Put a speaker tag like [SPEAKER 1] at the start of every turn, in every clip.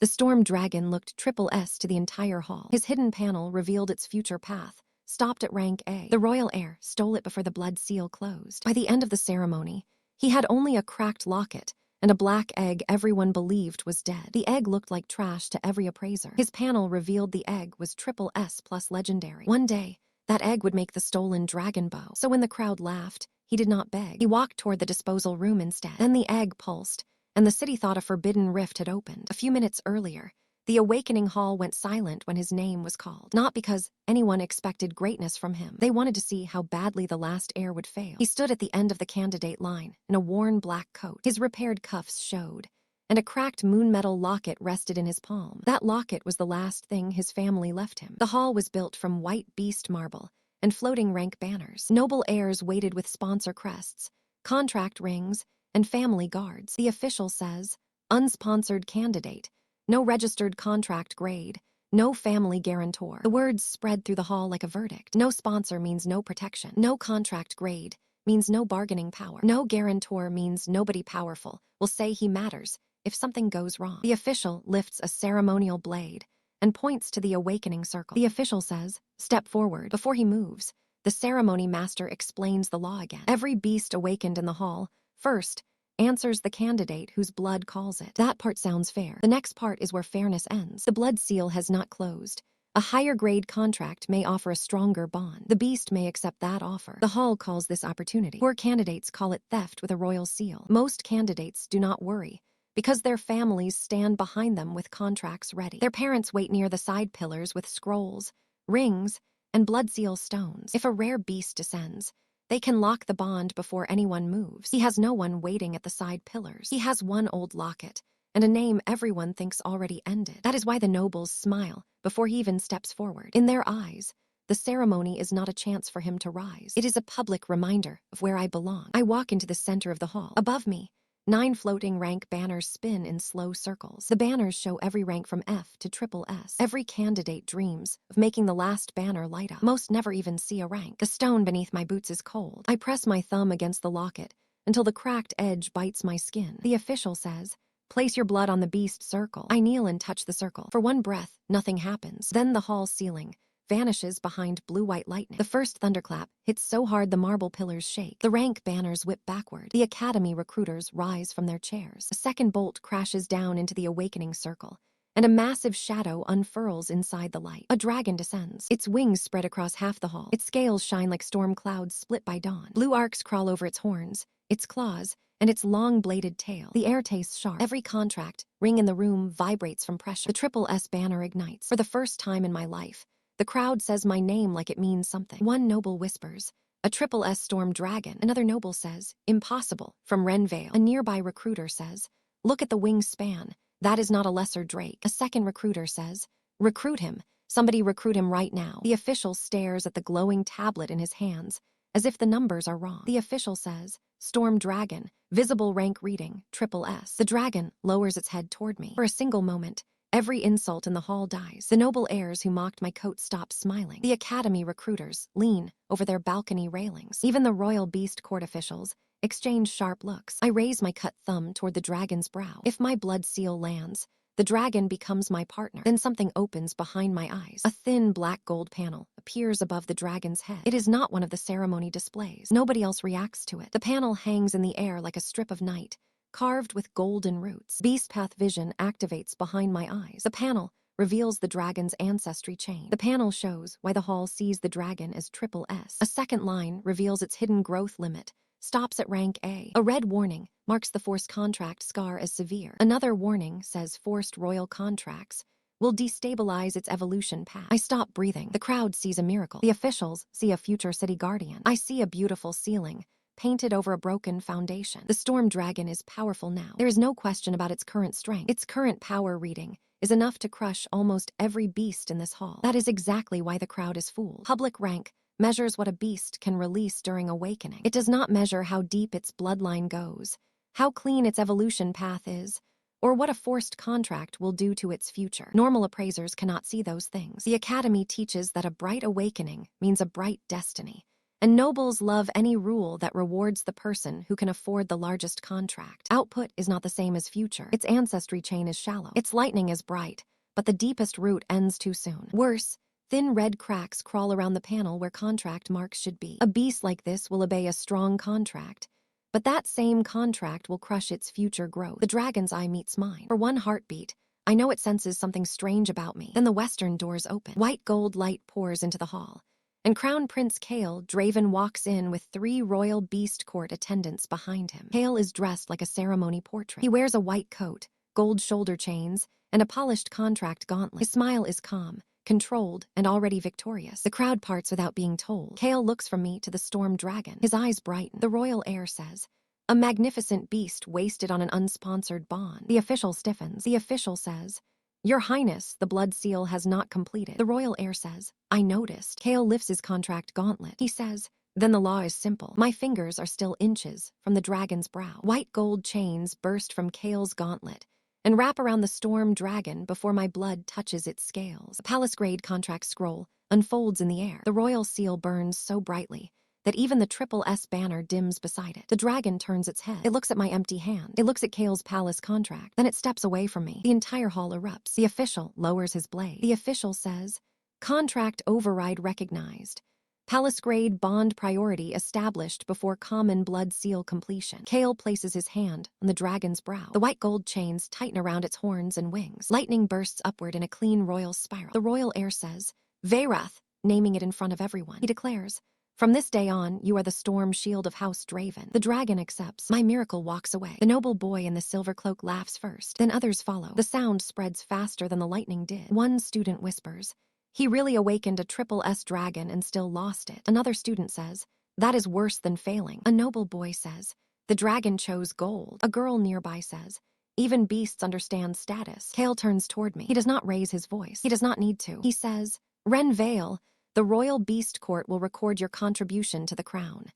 [SPEAKER 1] The storm dragon looked triple S to the entire hall. His hidden panel revealed its future path, stopped at rank A. The royal heir stole it before the blood seal closed. By the end of the ceremony, he had only a cracked locket and a black egg everyone believed was dead. The egg looked like trash to every appraiser. His panel revealed the egg was triple S plus legendary. One day, that egg would make the stolen dragon bow. So when the crowd laughed, he did not beg. He walked toward the disposal room instead. Then the egg pulsed, and the city thought a forbidden rift had opened. A few minutes earlier, the awakening hall went silent when his name was called. Not because anyone expected greatness from him. They wanted to see how badly the last heir would fail. He stood at the end of the candidate line in a worn black coat. His repaired cuffs showed, and a cracked moonmetal locket rested in his palm. That locket was the last thing his family left him. The hall was built from white beast marble and floating rank banners. Noble heirs waited with sponsor crests, contract rings, and family guards. The official says, unsponsored candidate, no registered contract grade, no family guarantor. The words spread through the hall like a verdict. No sponsor means no protection. No contract grade means no bargaining power. No guarantor means nobody powerful will say he matters if something goes wrong. The official lifts a ceremonial blade and points to the awakening circle. The official says, step forward. Before he moves, the ceremony master explains the law again. Every beast awakened in the hall, first, answers the candidate whose blood calls it. That part sounds fair. The next part is where fairness ends. The blood seal has not closed. A higher grade contract may offer a stronger bond. The beast may accept that offer. The hall calls this opportunity. Poor candidates call it theft with a royal seal. Most candidates do not worry, because their families stand behind them with contracts ready. Their parents wait near the side pillars with scrolls, rings, and blood seal stones. If a rare beast descends, they can lock the bond before anyone moves. He has no one waiting at the side pillars. He has one old locket and a name everyone thinks already ended. That is why the nobles smile before he even steps forward. In their eyes, the ceremony is not a chance for him to rise. It is a public reminder of where I belong. I walk into the center of the hall. Above me, 9 floating rank banners spin in slow circles. The banners show every rank from F to triple S. Every candidate dreams of making the last banner light up. Most never even see a rank. The stone beneath my boots is cold. I press my thumb against the locket until the cracked edge bites my skin. The official says, place your blood on the beast circle. I kneel and touch the circle. For one breath, nothing happens. Then the hall ceiling vanishes behind blue-white lightning. The first thunderclap hits so hard the marble pillars shake. The rank banners whip backward. The academy recruiters rise from their chairs. A second bolt crashes down into the awakening circle, and a massive shadow unfurls inside the light. A dragon descends. Its wings spread across half the hall. Its scales shine like storm clouds split by dawn. Blue arcs crawl over its horns, its claws, and its long-bladed tail. The air tastes sharp. Every contract ring in the room vibrates from pressure. The triple S banner ignites. For the first time in my life, the crowd says my name like it means something. One noble whispers, a triple S storm dragon. Another noble says, impossible, from Renvale. A nearby recruiter says, look at the wingspan. That is not a lesser drake. A second recruiter says, recruit him. Somebody recruit him right now. The official stares at the glowing tablet in his hands, as if the numbers are wrong. The official says, storm dragon, visible rank reading, triple S. The dragon lowers its head toward me. For a single moment, every insult in the hall dies. The noble heirs who mocked my coat stop smiling. The academy recruiters lean over their balcony railings. Even the royal beast court officials exchange sharp looks. I raise my cut thumb toward the dragon's brow. If my blood seal lands, the dragon becomes my partner. Then something opens behind my eyes. A thin black gold panel appears above the dragon's head. It is not one of the ceremony displays. Nobody else reacts to it. The panel hangs in the air like a strip of night, carved with golden roots. Beast path vision activates behind my eyes. The panel reveals the dragon's ancestry chain. The panel shows why the hall sees the dragon as triple S. A second line reveals its hidden growth limit, stops at rank A. A red warning marks the forced contract scar as severe. Another warning says forced royal contracts will destabilize its evolution path. I stop breathing. The crowd sees a miracle. The officials see a future city guardian. I see a beautiful ceiling painted over a broken foundation. The storm dragon is powerful now. There is no question about its current strength. Its current power reading is enough to crush almost every beast in this hall. That is exactly why the crowd is fooled. Public rank measures what a beast can release during awakening. It does not measure how deep its bloodline goes, how clean its evolution path is, or what a forced contract will do to its future. Normal appraisers cannot see those things. The academy teaches that a bright awakening means a bright destiny, And nobles love any rule that rewards the person who can afford the largest contract. Output is not the same as future. Its ancestry chain is shallow. Its lightning is bright, but the deepest root ends too soon. Worse, thin red cracks crawl around the panel where contract marks should be. A beast like this will obey a strong contract, but that same contract will crush its future growth. The dragon's eye meets mine. For one heartbeat, I know it senses something strange about me. Then the western doors open. White gold light pours into the hall, and Crown Prince Kale Draven walks in with 3 royal beast court attendants behind him. Kale is dressed like a ceremony portrait. He wears a white coat, gold shoulder chains, and a polished contract gauntlet. His smile is calm, controlled, and already victorious. The crowd parts without being told. Kale looks from me to the storm dragon. His eyes brighten. The royal heir says, "A magnificent beast wasted on an unsponsored bond." The official stiffens. The official says, "Your Highness, the blood seal has not completed." The royal heir says, "I noticed." Kale lifts his contract gauntlet. He says, "Then the law is simple." My fingers are still inches from the dragon's brow. White gold chains burst from Kale's gauntlet and wrap around the storm dragon before my blood touches its scales. A palace-grade contract scroll unfolds in the air. The royal seal burns so brightly that even the triple S banner dims beside it. The dragon turns its head. It looks at my empty hand. It looks at Kale's palace contract. Then it steps away from me. The entire hall erupts. The official lowers his blade. The official says, "Contract override recognized. Palace-grade bond priority established before common blood seal completion." Kale places his hand on the dragon's brow. The white gold chains tighten around its horns and wings. Lightning bursts upward in a clean royal spiral. The royal heir says, "Veyrath," naming it in front of everyone. He declares, "From this day on, you are the storm shield of House Draven." The dragon accepts. My miracle walks away. The noble boy in the silver cloak laughs first. Then others follow. The sound spreads faster than the lightning did. One student whispers, "He really awakened a triple S dragon and still lost it." Another student says, "That is worse than failing." A noble boy says, "The dragon chose gold." A girl nearby says, "Even beasts understand status." Kale turns toward me. He does not raise his voice. He does not need to. He says, "Ren Vale, the Royal Beast Court will record your contribution to the crown.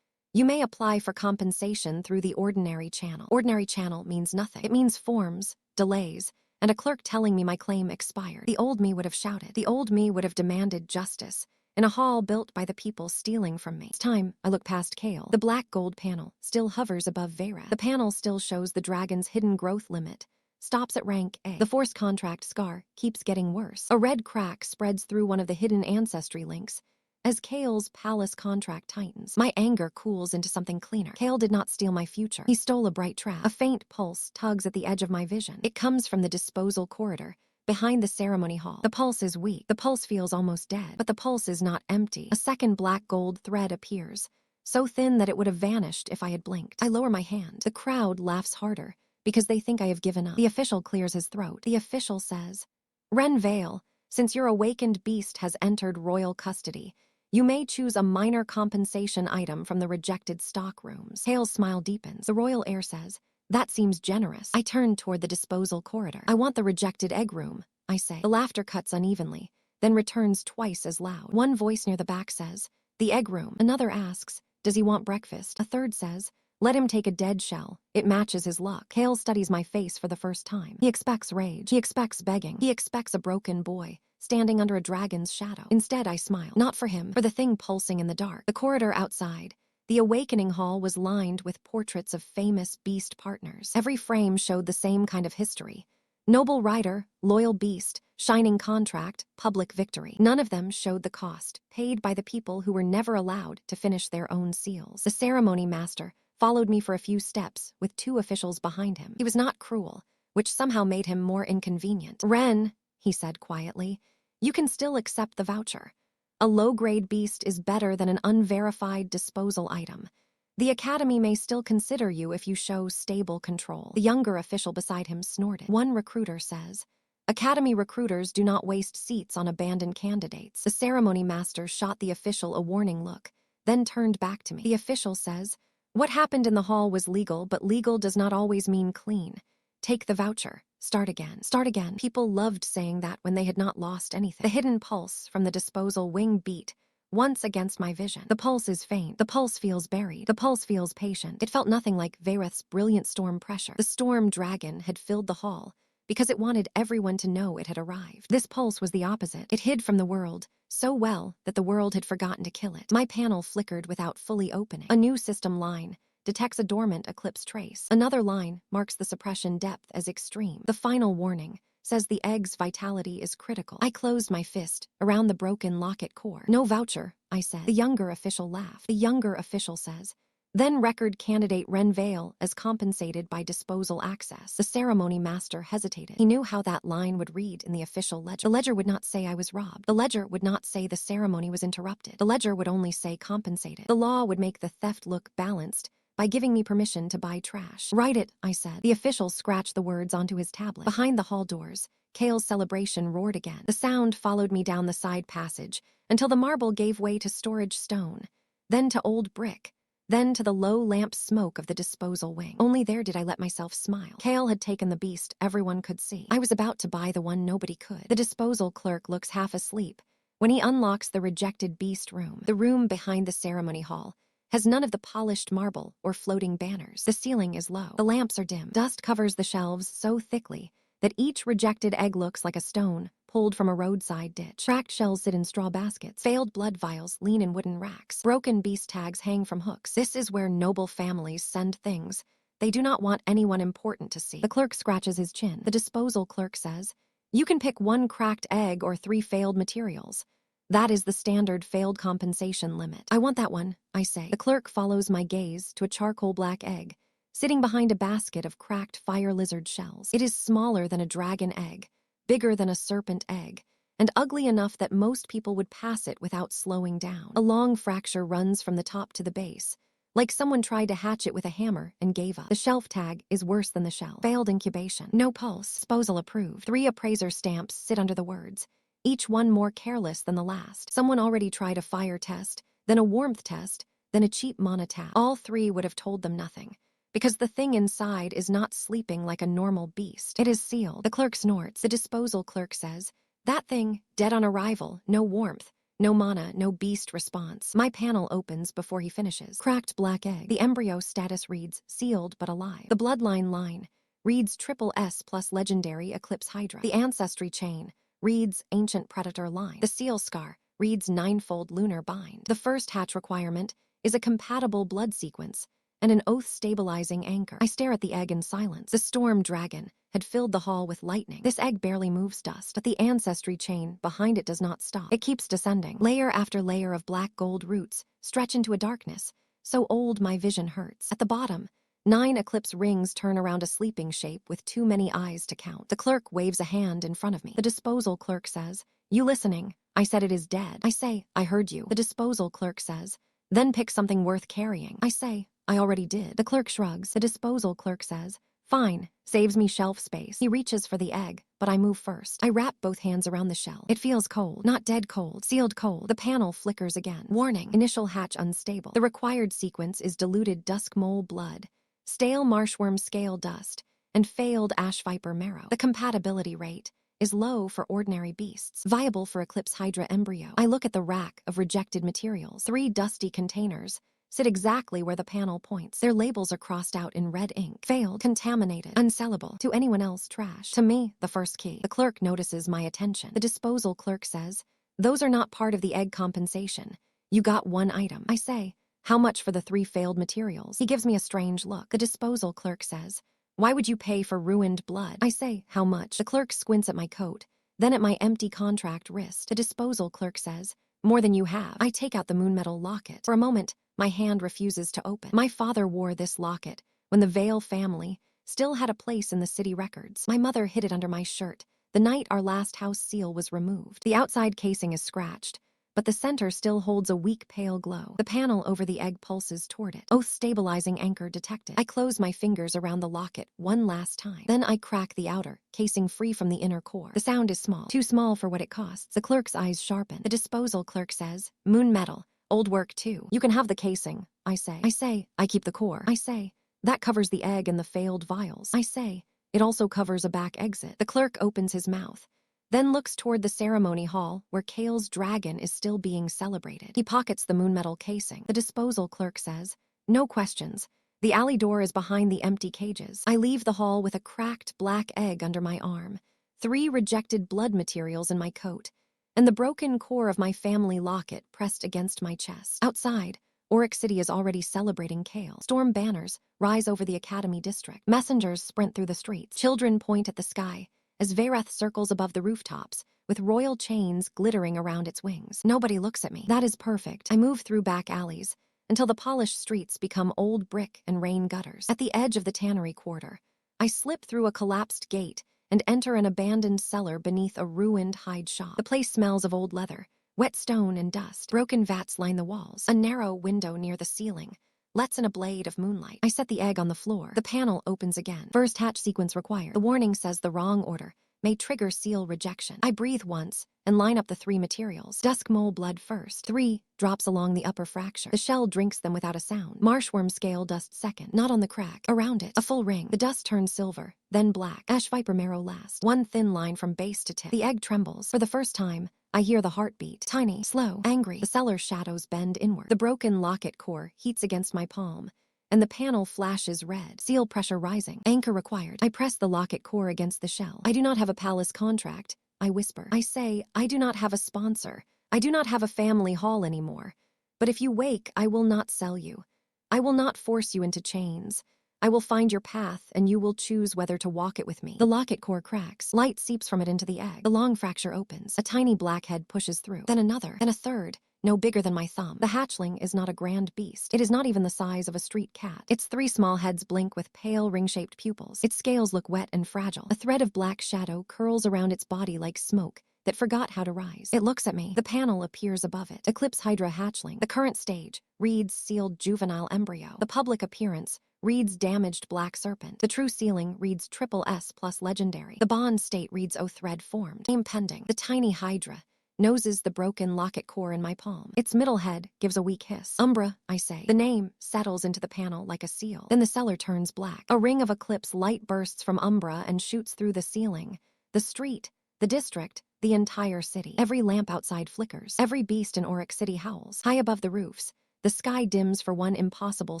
[SPEAKER 1] You may apply for compensation through the ordinary channel." Ordinary channel means nothing. It means forms, delays, and a clerk telling me my claim expired. The old me would have shouted. The old me would have demanded justice in a hall built by the people stealing from me. It's time I look past Kale. The black gold panel still hovers above Veyrath. The panel still shows the dragon's hidden growth limit. Stops at rank A. The forced contract scar keeps getting worse. A red crack spreads through one of the hidden ancestry links as Kale's palace contract tightens. My anger cools into something cleaner. Kale did not steal my future. He stole a bright trap. A faint pulse tugs at the edge of my vision. It comes from the disposal corridor behind the ceremony hall. The pulse is weak. The pulse feels almost dead. But the pulse is not empty. A second black gold thread appears, so thin that it would have vanished if I had blinked. I lower my hand. The crowd laughs harder because they think I have given up. The official clears his throat. The official says, "Ren Vale, since your awakened beast has entered royal custody, you may choose a minor compensation item from the rejected stock rooms." Kale's smile deepens. The royal heir says, "That seems generous." I turn toward the disposal corridor. "I want the rejected egg room," I say. The laughter cuts unevenly, then returns twice as loud. One voice near the back says, "The egg room." Another asks, "Does he want breakfast?" A third says, "Let him take a dead shell. It matches his luck." Kale studies my face for the first time. He expects rage. He expects begging. He expects a broken boy standing under a dragon's shadow. Instead, I smile. Not for him, for the thing pulsing in the dark. The corridor outside, the awakening hall, was lined with portraits of famous beast partners. Every frame showed the same kind of history. Noble rider, loyal beast, shining contract, public victory. None of them showed the cost paid by the people who were never allowed to finish their own seals. The ceremony master followed me for a few steps with 2 officials behind him. He was not cruel, which somehow made him more inconvenient. "Ren," he said quietly, "you can still accept the voucher. A low-grade beast is better than an unverified disposal item. The Academy may still consider you if you show stable control." The younger official beside him snorted. One recruiter says, "Academy recruiters do not waste seats on abandoned candidates." The ceremony master shot the official a warning look, then turned back to me. The official says, "What happened in the hall was legal, but legal does not always mean clean. Take the voucher. Start again." Start again. People loved saying that when they had not lost anything. The hidden pulse from the disposal wing beat once against my vision. The pulse is faint. The pulse feels buried. The pulse feels patient. It felt nothing like Veyrath's brilliant storm pressure. The storm dragon had filled the hall because it wanted everyone to know it had arrived. This pulse was the opposite. It hid from the world, so well that the world had forgotten to kill it. My panel flickered without fully opening. A new system line detects a dormant eclipse trace. Another line marks the suppression depth as extreme. The final warning says the egg's vitality is critical. I closed my fist around the broken locket core. No voucher, I said. The younger official laughed. The younger official says, then record candidate Ren Vale as compensated by disposal access. The ceremony master hesitated. He knew how that line would read in the official ledger. The ledger would not say I was robbed. The ledger would not say the ceremony was interrupted. The ledger would only say compensated. The law would make the theft look balanced by giving me permission to buy trash. Write it, I said. The official scratched the words onto his tablet. Behind the hall doors, Kale's celebration roared again. The sound followed me down the side passage until the marble gave way to storage stone, then to old brick, then to the low lamp smoke of the disposal wing. Only there did I let myself smile. Kale had taken the beast everyone could see. I was about to buy the one nobody could. The disposal clerk looks half asleep when he unlocks the rejected beast room. The room behind the ceremony hall has none of the polished marble or floating banners. The ceiling is low. The lamps are dim. Dust covers the shelves so thickly that each rejected egg looks like a stone pulled from a roadside ditch. Cracked shells sit in straw baskets. Failed blood vials lean in wooden racks. Broken beast tags hang from hooks. This is where noble families send things they do not want anyone important to see. The clerk scratches his chin. The disposal clerk says, you can pick one cracked egg or 3 failed materials. That is the standard failed compensation limit. I want that one, I say. The clerk follows my gaze to a charcoal black egg, sitting behind a basket of cracked fire lizard shells. It is smaller than a dragon egg, bigger than a serpent egg, and ugly enough that most people would pass it without slowing down. A long fracture runs from the top to the base, like someone tried to hatch it with a hammer and gave up. The shelf tag is worse than the shell. Failed incubation. No pulse. Disposal approved. 3 appraiser stamps sit under the words, each one more careless than the last. Someone already tried a fire test, then a warmth test, then a cheap monotab. All 3 would have told them nothing, because the thing inside is not sleeping like a normal beast. It is sealed. The clerk snorts. The disposal clerk says, that thing, dead on arrival, no warmth, no mana, no beast response. My panel opens before he finishes. Cracked black egg. The embryo status reads, sealed but alive. The bloodline line reads SS plus legendary eclipse Hydra. The ancestry chain reads ancient predator line. The seal scar reads 9-fold lunar bind. The first hatch requirement is a compatible blood sequence and an oath-stabilizing anchor. I stare at the egg in silence. The storm dragon had filled the hall with lightning. This egg barely moves dust, but the ancestry chain behind it does not stop. It keeps descending. Layer after layer of black gold roots stretch into a darkness so old my vision hurts. At the bottom, 9 eclipse rings turn around a sleeping shape with too many eyes to count. The clerk waves a hand in front of me. The disposal clerk says, you listening? I said it is dead. I say, I heard you. The disposal clerk says, then pick something worth carrying. I say, I already did. The clerk shrugs. The disposal clerk says, fine, saves me shelf space. He reaches for the egg, but I move first. I wrap both hands around the shell. It feels cold. Not dead cold. Sealed cold. The panel flickers again. Warning. Initial hatch unstable. The required sequence is diluted dusk mole blood, stale marshworm scale dust, and failed ash viper marrow. The compatibility rate is low for ordinary beasts, viable for eclipse hydra embryo. I look at the rack of rejected materials. 3 dusty containers sit exactly where the panel points. Their labels are crossed out in red ink. Failed, contaminated, unsellable. To anyone else, trash. To me, the first key. The clerk notices my attention. The disposal clerk says, those are not part of the egg compensation. You got 1 item. I say, how much for the 3 failed materials? He gives me a strange look. The disposal clerk says, why would you pay for ruined blood? I say, how much? The clerk squints at my coat, then at my empty contract wrist. The disposal clerk says, more than you have. I take out the moonmetal locket. For a moment, my hand refuses to open. My father wore this locket when the Vale family still had a place in the city records. My mother hid it under my shirt the night our last house seal was removed. The outside casing is scratched, but the center still holds a weak pale glow. The panel over the egg pulses toward it. Oath-stabilizing anchor detected. I close my fingers around the locket one last time. Then I crack the outer, casing free from the inner core. The sound is small. Too small for what it costs. The clerk's eyes sharpen. The disposal clerk says, moon metal. Old work too. You can have the casing, I say. I keep the core. I say, that covers the egg and the failed vials. I say, it also covers a back exit. The clerk opens his mouth, then looks toward the ceremony hall where Kale's dragon is still being celebrated. He pockets the moonmetal casing. The disposal clerk says, no questions. The alley door is behind the empty cages. I leave the hall with a cracked black egg under my arm, 3 rejected blood materials in my coat, and the broken core of my family locket pressed against my chest. Outside, Oryx City is already celebrating Kale. Storm banners rise over the Academy district. Messengers sprint through the streets. Children point at the sky as Vareth circles above the rooftops, with royal chains glittering around its wings. Nobody looks at me. That is perfect. I move through back alleys until the polished streets become old brick and rain gutters. At the edge of the tannery quarter, I slip through a collapsed gate and enter an abandoned cellar beneath a ruined hide shop. The place smells of old leather, wet stone and dust. Broken vats line the walls. A narrow window near the ceiling lets in a blade of moonlight. I set the egg on the floor. The panel opens again. First hatch sequence required. The warning says the wrong order may trigger seal rejection. I breathe once and line up the 3 materials. Dusk mole blood first. 3 drops along the upper fracture. The shell drinks them without a sound. Marshworm scale dust second. Not on the crack. Around it, a full ring. The dust turns silver, then black. Ash viper marrow last. 1 thin line from base to tip. The egg trembles. For the first time, I hear the heartbeat. Tiny, slow, angry. The cellar's shadows bend inward. The broken locket core heats against my palm, and the panel flashes red. Seal pressure rising. Anchor required. I press the locket core against the shell. I do not have a palace contract, I whisper. I say, I do not have a sponsor. I do not have a family hall anymore. But if you wake, I will not sell you. I will not force you into chains. I will find your path, and you will choose whether to walk it with me. The locket core cracks. Light seeps from it into the egg. The long fracture opens. A tiny black head pushes through. Then another. Then a third. No bigger than my thumb. The hatchling is not a grand beast. It is not even the size of a street cat. Its 3 small heads blink with pale, ring-shaped pupils. Its scales look wet and fragile. A thread of black shadow curls around its body like smoke that forgot how to rise. It looks at me. The panel appears above it. Eclipse Hydra hatchling. The current stage reads sealed juvenile embryo. The public appearance reads damaged black serpent. The true ceiling reads triple S plus legendary. The bond state reads O thread formed. Name pending. The tiny Hydra noses the broken locket core in my palm. Its middle head gives a weak hiss. Umbra, I say. The name settles into the panel like a seal. Then the cellar turns black. A ring of eclipse light bursts from Umbra and shoots through the ceiling, the street, the district, the entire city. Every lamp outside flickers. Every beast in Oryx City howls. High above the roofs, the sky dims for one impossible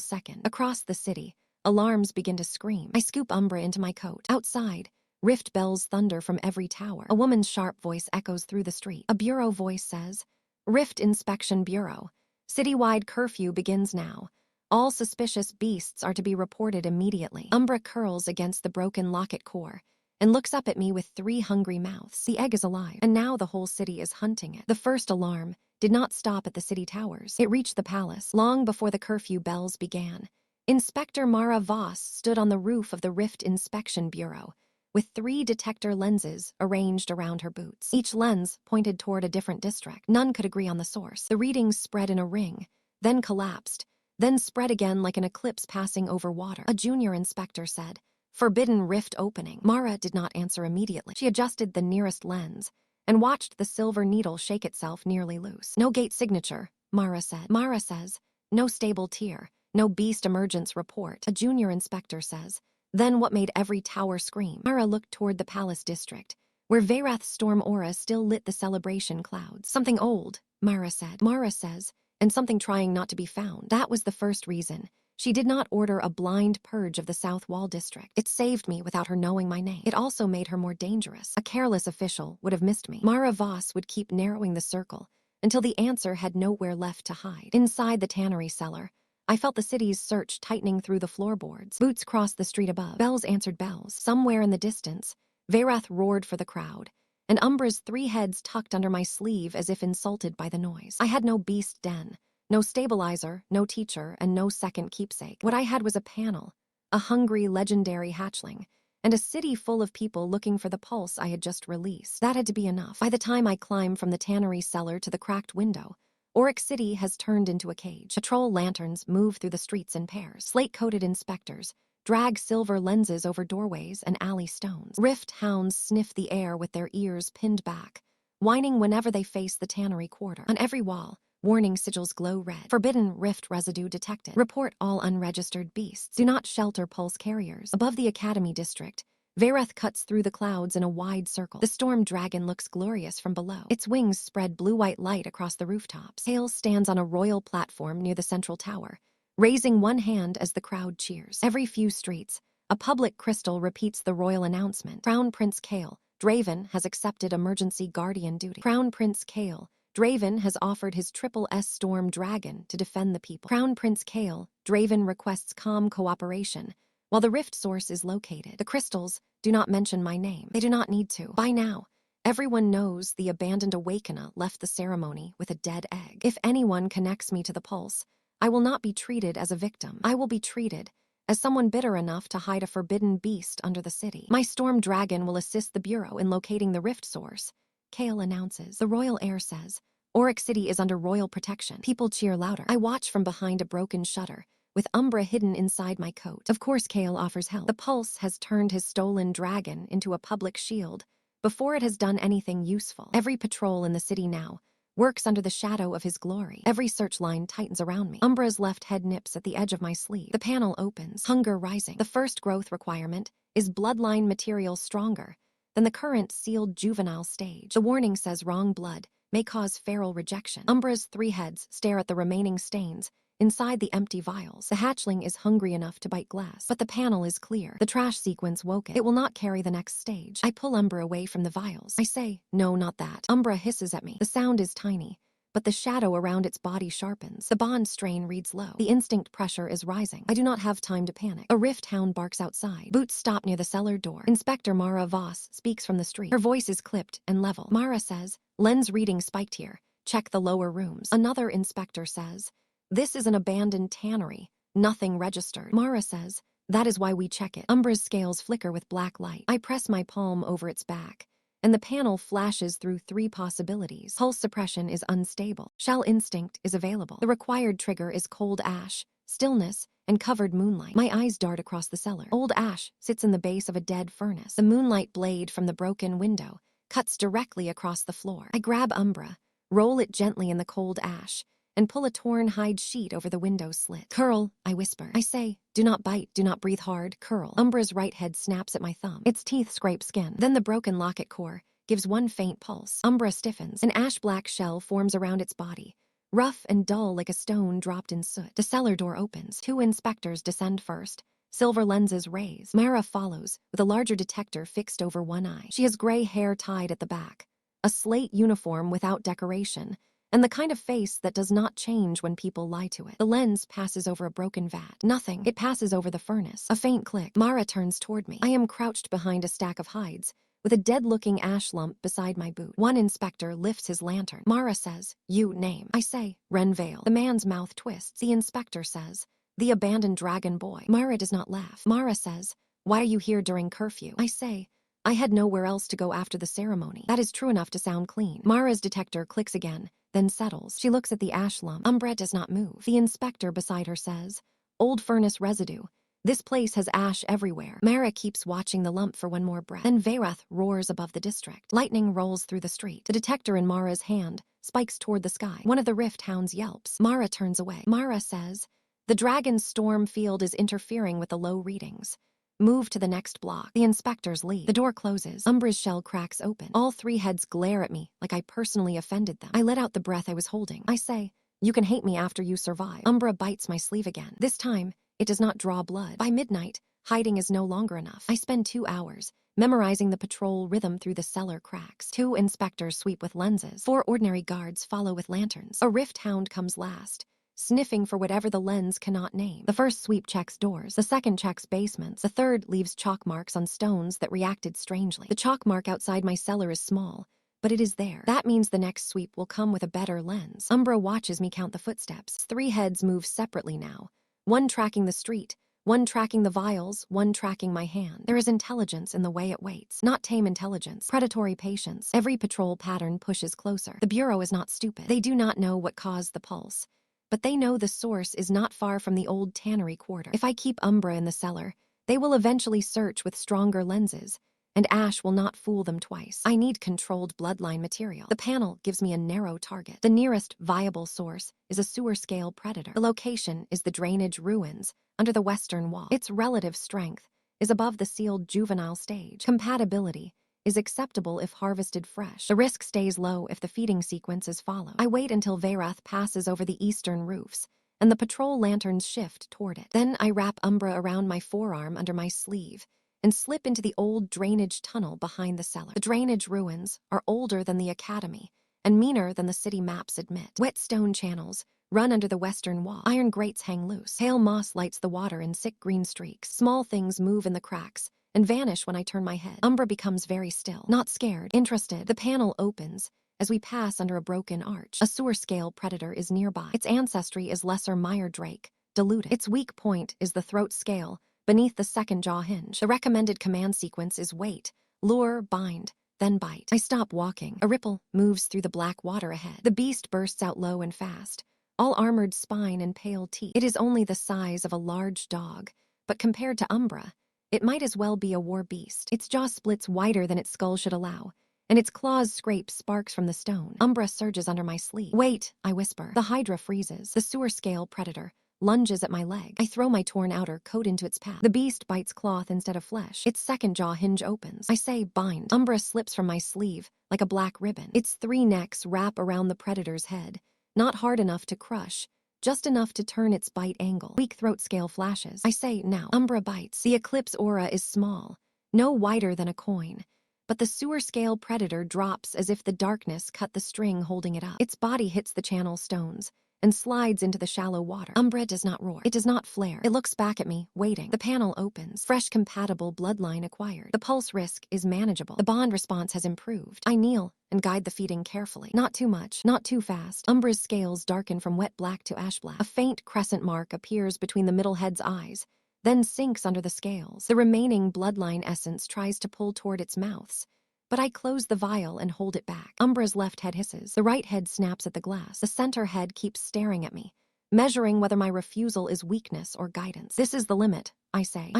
[SPEAKER 1] second. Across the city, alarms begin to scream. I scoop Umbra into my coat. Outside, rift bells thunder from every tower. A woman's sharp voice echoes through the street. A bureau voice says, Rift Inspection Bureau. Citywide curfew begins now. All suspicious beasts are to be reported immediately. Umbra curls against the broken locket core and looks up at me with 3 hungry mouths. The egg is alive, and now the whole city is hunting it. The first alarm did not stop at the city towers. It reached the palace long before the curfew bells began. Inspector Mara Voss stood on the roof of the Rift Inspection Bureau, with 3 detector lenses arranged around her boots. Each lens pointed toward a different district. None could agree on the source. The readings spread in a ring, then collapsed, then spread again like an eclipse passing over water. A junior inspector said, Forbidden rift opening. Mara did not answer immediately. She adjusted the nearest lens and watched the silver needle shake itself nearly loose. No gate signature, Mara said. Mara says, no stable tier, no beast emergence report. A junior inspector says, then what made every tower scream? Mara looked toward the palace district, where Verath's storm aura still lit the celebration clouds. Something old, Mara said. Mara says, and something trying not to be found. That was the first reason she did not order a blind purge of the South Wall district. It saved me without her knowing my name. It also made her more dangerous. A careless official would have missed me. Mara Voss would keep narrowing the circle until the answer had nowhere left to hide. Inside the tannery cellar, I felt the city's search tightening through the floorboards. Boots crossed the street above. Bells answered bells. Somewhere in the distance, Verath roared for the crowd, and Umbra's 3 heads tucked under my sleeve as if insulted by the noise. I had no beast den, no stabilizer, no teacher, and no second keepsake. What I had was a panel, a hungry, legendary hatchling, and a city full of people looking for the pulse I had just released. That had to be enough. By the time I climbed from the tannery cellar to the cracked window, Oryx City has turned into a cage. Patrol lanterns move through the streets in pairs. Slate-coated inspectors drag silver lenses over doorways and alley stones. Rift hounds sniff the air with their ears pinned back, whining whenever they face the tannery quarter. On every wall, warning sigils glow red. Forbidden rift residue detected. Report all unregistered beasts. Do not shelter pulse carriers. Above the Academy district, Verath cuts through the clouds in a wide circle. The storm dragon looks glorious from below. Its wings spread blue-white light across the rooftops. Kale stands on a royal platform near the central tower, raising one hand as the crowd cheers. Every few streets, a public crystal repeats the royal announcement. Crown Prince Kale, Draven has accepted emergency guardian duty. Crown Prince Kale, Draven has offered his triple S storm dragon to defend the people. Crown Prince Kale, Draven requests calm cooperation while the rift source is located. The crystals do not mention my name. They do not need to. By now, everyone knows the abandoned awakener left the ceremony with a dead egg. If anyone connects me to the pulse, I will not be treated as a victim. I will be treated as someone bitter enough to hide a forbidden beast under the city. My storm dragon will assist the Bureau in locating the rift source, Kale announces. The royal heir says, Auric City is under royal protection. People cheer louder. I watch from behind a broken shutter, with Umbra hidden inside my coat. Of course Kale offers help. The pulse has turned his stolen dragon into a public shield before it has done anything useful. Every patrol in the city now works under the shadow of his glory. Every search line tightens around me. Umbra's left head nips at the edge of my sleeve. The panel opens, hunger rising. The first growth requirement is bloodline material stronger than the current sealed juvenile stage. The warning says wrong blood may cause feral rejection. Umbra's 3 heads stare at the remaining stains inside the empty vials. The hatchling is hungry enough to bite glass, but the panel is clear. The trash sequence woken. It will not carry the next stage. I pull Umbra away from the vials. I say, no, not that. Umbra hisses at me. The sound is tiny, but the shadow around its body sharpens. The bond strain reads low. The instinct pressure is rising. I do not have time to panic. A rift hound barks outside. Boots stop near the cellar door. Inspector Mara Voss speaks from the street. Her voice is clipped and level. Mara says, lens reading spiked here. Check the lower rooms. Another inspector says, this is an abandoned tannery. Nothing registered. Mara says, that is why we check it. Umbra's scales flicker with black light. I press my palm over its back, and the panel flashes through 3 possibilities. Pulse suppression is unstable. Shell instinct is available. The required trigger is cold ash, stillness, and covered moonlight. My eyes dart across the cellar. Old ash sits in the base of a dead furnace. The moonlight blade from the broken window cuts directly across the floor. I grab Umbra, roll it gently in the cold ash, and pull a torn hide sheet over the window slit. Curl, I whisper. I say, do not bite, do not breathe hard, curl. Umbra's right head snaps at my thumb. Its teeth scrape skin. Then the broken locket core gives one faint pulse. Umbra stiffens. An ash-black shell forms around its body, rough and dull like a stone dropped in soot. The cellar door opens. 2 inspectors descend first. Silver lenses raise. Mara follows, with a larger detector fixed over one eye. She has gray hair tied at the back, a slate uniform without decoration, and the kind of face that does not change when people lie to it. The lens passes over a broken vat. Nothing. It passes over the furnace. A faint click. Mara turns toward me. I am crouched behind a stack of hides, with a dead-looking ash lump beside my boot. One inspector lifts his lantern. Mara says, you name. I say, Renvale. The man's mouth twists. The inspector says, the abandoned dragon boy. Mara does not laugh. Mara says, why are you here during curfew? I say, I had nowhere else to go after the ceremony. That is true enough to sound clean. Mara's detector clicks again, then settles. She looks at the ash lump. Umbra does not move. The inspector beside her says, old furnace residue. This place has ash everywhere. Mara keeps watching the lump for one more breath. Then Verath roars above the district. Lightning rolls through the street. The detector in Mara's hand spikes toward the sky. One of the rift hounds yelps. Mara turns away. Mara says, the dragon's storm field is interfering with the low readings. Move to the next block. The inspectors leave. The door closes. Umbra's shell cracks open. All 3 heads glare at me like I personally offended them. I let out the breath I was holding. I say, you can hate me after you survive. Umbra bites my sleeve again. This time, it does not draw blood. By midnight, hiding is no longer enough. I spend 2 hours memorizing the patrol rhythm through the cellar cracks. 2 inspectors sweep with lenses. 4 ordinary guards follow with lanterns. A rift hound comes last, sniffing for whatever the lens cannot name. The first sweep checks doors. The second checks basements. The third leaves chalk marks on stones that reacted strangely. The chalk mark outside my cellar is small, but it is there. That means the next sweep will come with a better lens. Umbra watches me count the footsteps. 3 heads move separately now. One tracking the street, one tracking the vials, one tracking my hand. There is intelligence in the way it waits. Not tame intelligence. Predatory patience. Every patrol pattern pushes closer. The Bureau is not stupid. They do not know what caused the pulse, but they know the source is not far from the old tannery quarter. If I keep Umbra in the cellar, they will eventually search with stronger lenses, and ash will not fool them twice. I need controlled bloodline material. The panel gives me a narrow target. The nearest viable source is a sewer-scale predator. The location is the drainage ruins under the western wall. Its relative strength is above the sealed juvenile stage. Compatibility is acceptable if harvested fresh. The risk stays low if the feeding sequence is followed. I wait until Verath passes over the eastern roofs, and the patrol lanterns shift toward it. Then I wrap Umbra around my forearm under my sleeve and slip into the old drainage tunnel behind the cellar. The drainage ruins are older than the academy and meaner than the city maps admit. Wet stone channels run under the western wall. Iron grates hang loose. Pale moss lights the water in sick green streaks. Small things move in the cracks and vanish when I turn my head. Umbra becomes very still, not scared, interested. The panel opens as we pass under a broken arch. A sewer scale predator is nearby. Its ancestry is lesser mire drake, diluted. Its weak point is the throat scale beneath the second jaw hinge. The recommended command sequence is wait, lure, bind, then bite. I stop walking. A ripple moves through the black water ahead. The beast bursts out low and fast, all armored spine and pale teeth. It is only the size of a large dog, but compared to Umbra, it might as well be a war beast. Its jaw splits wider than its skull should allow, and its claws scrape sparks from the stone. Umbra surges under my sleeve. Wait, I whisper. The Hydra freezes. The sewer scale predator lunges at my leg. I throw my torn outer coat into its path. The beast bites cloth instead of flesh. Its second jaw hinge opens. I say, bind. Umbra slips from my sleeve like a black ribbon. Its 3 necks wrap around the predator's head, not hard enough to crush, just enough to turn its bite angle. Weak throat scale flashes. I say, now. Umbra bites. The eclipse aura is small, no wider than a coin, but the sewer scale predator drops as if the darkness cut the string holding it up. Its body hits the channel stones and slides into the shallow water. Umbra does not roar. It does not flare. It looks back at me, waiting. The panel opens. Fresh compatible bloodline acquired. The pulse risk is manageable. The bond response has improved. I kneel and guide the feeding carefully. Not too much, not too fast. Umbra's scales darken from wet black to ash black. A faint crescent mark appears between the middle head's eyes, then sinks under the scales. The remaining bloodline essence tries to pull toward its mouths, but I close the vial and hold it back. Umbra's left head hisses. The right head snaps at the glass. The center head keeps staring at me, measuring whether my refusal is weakness or guidance. This is the limit, I say.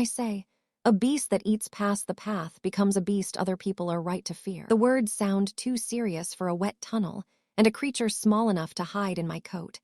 [SPEAKER 1] A beast that eats past the path becomes a beast other people are right to fear. The words sound too serious for a wet tunnel and a creature small enough to hide in my coat.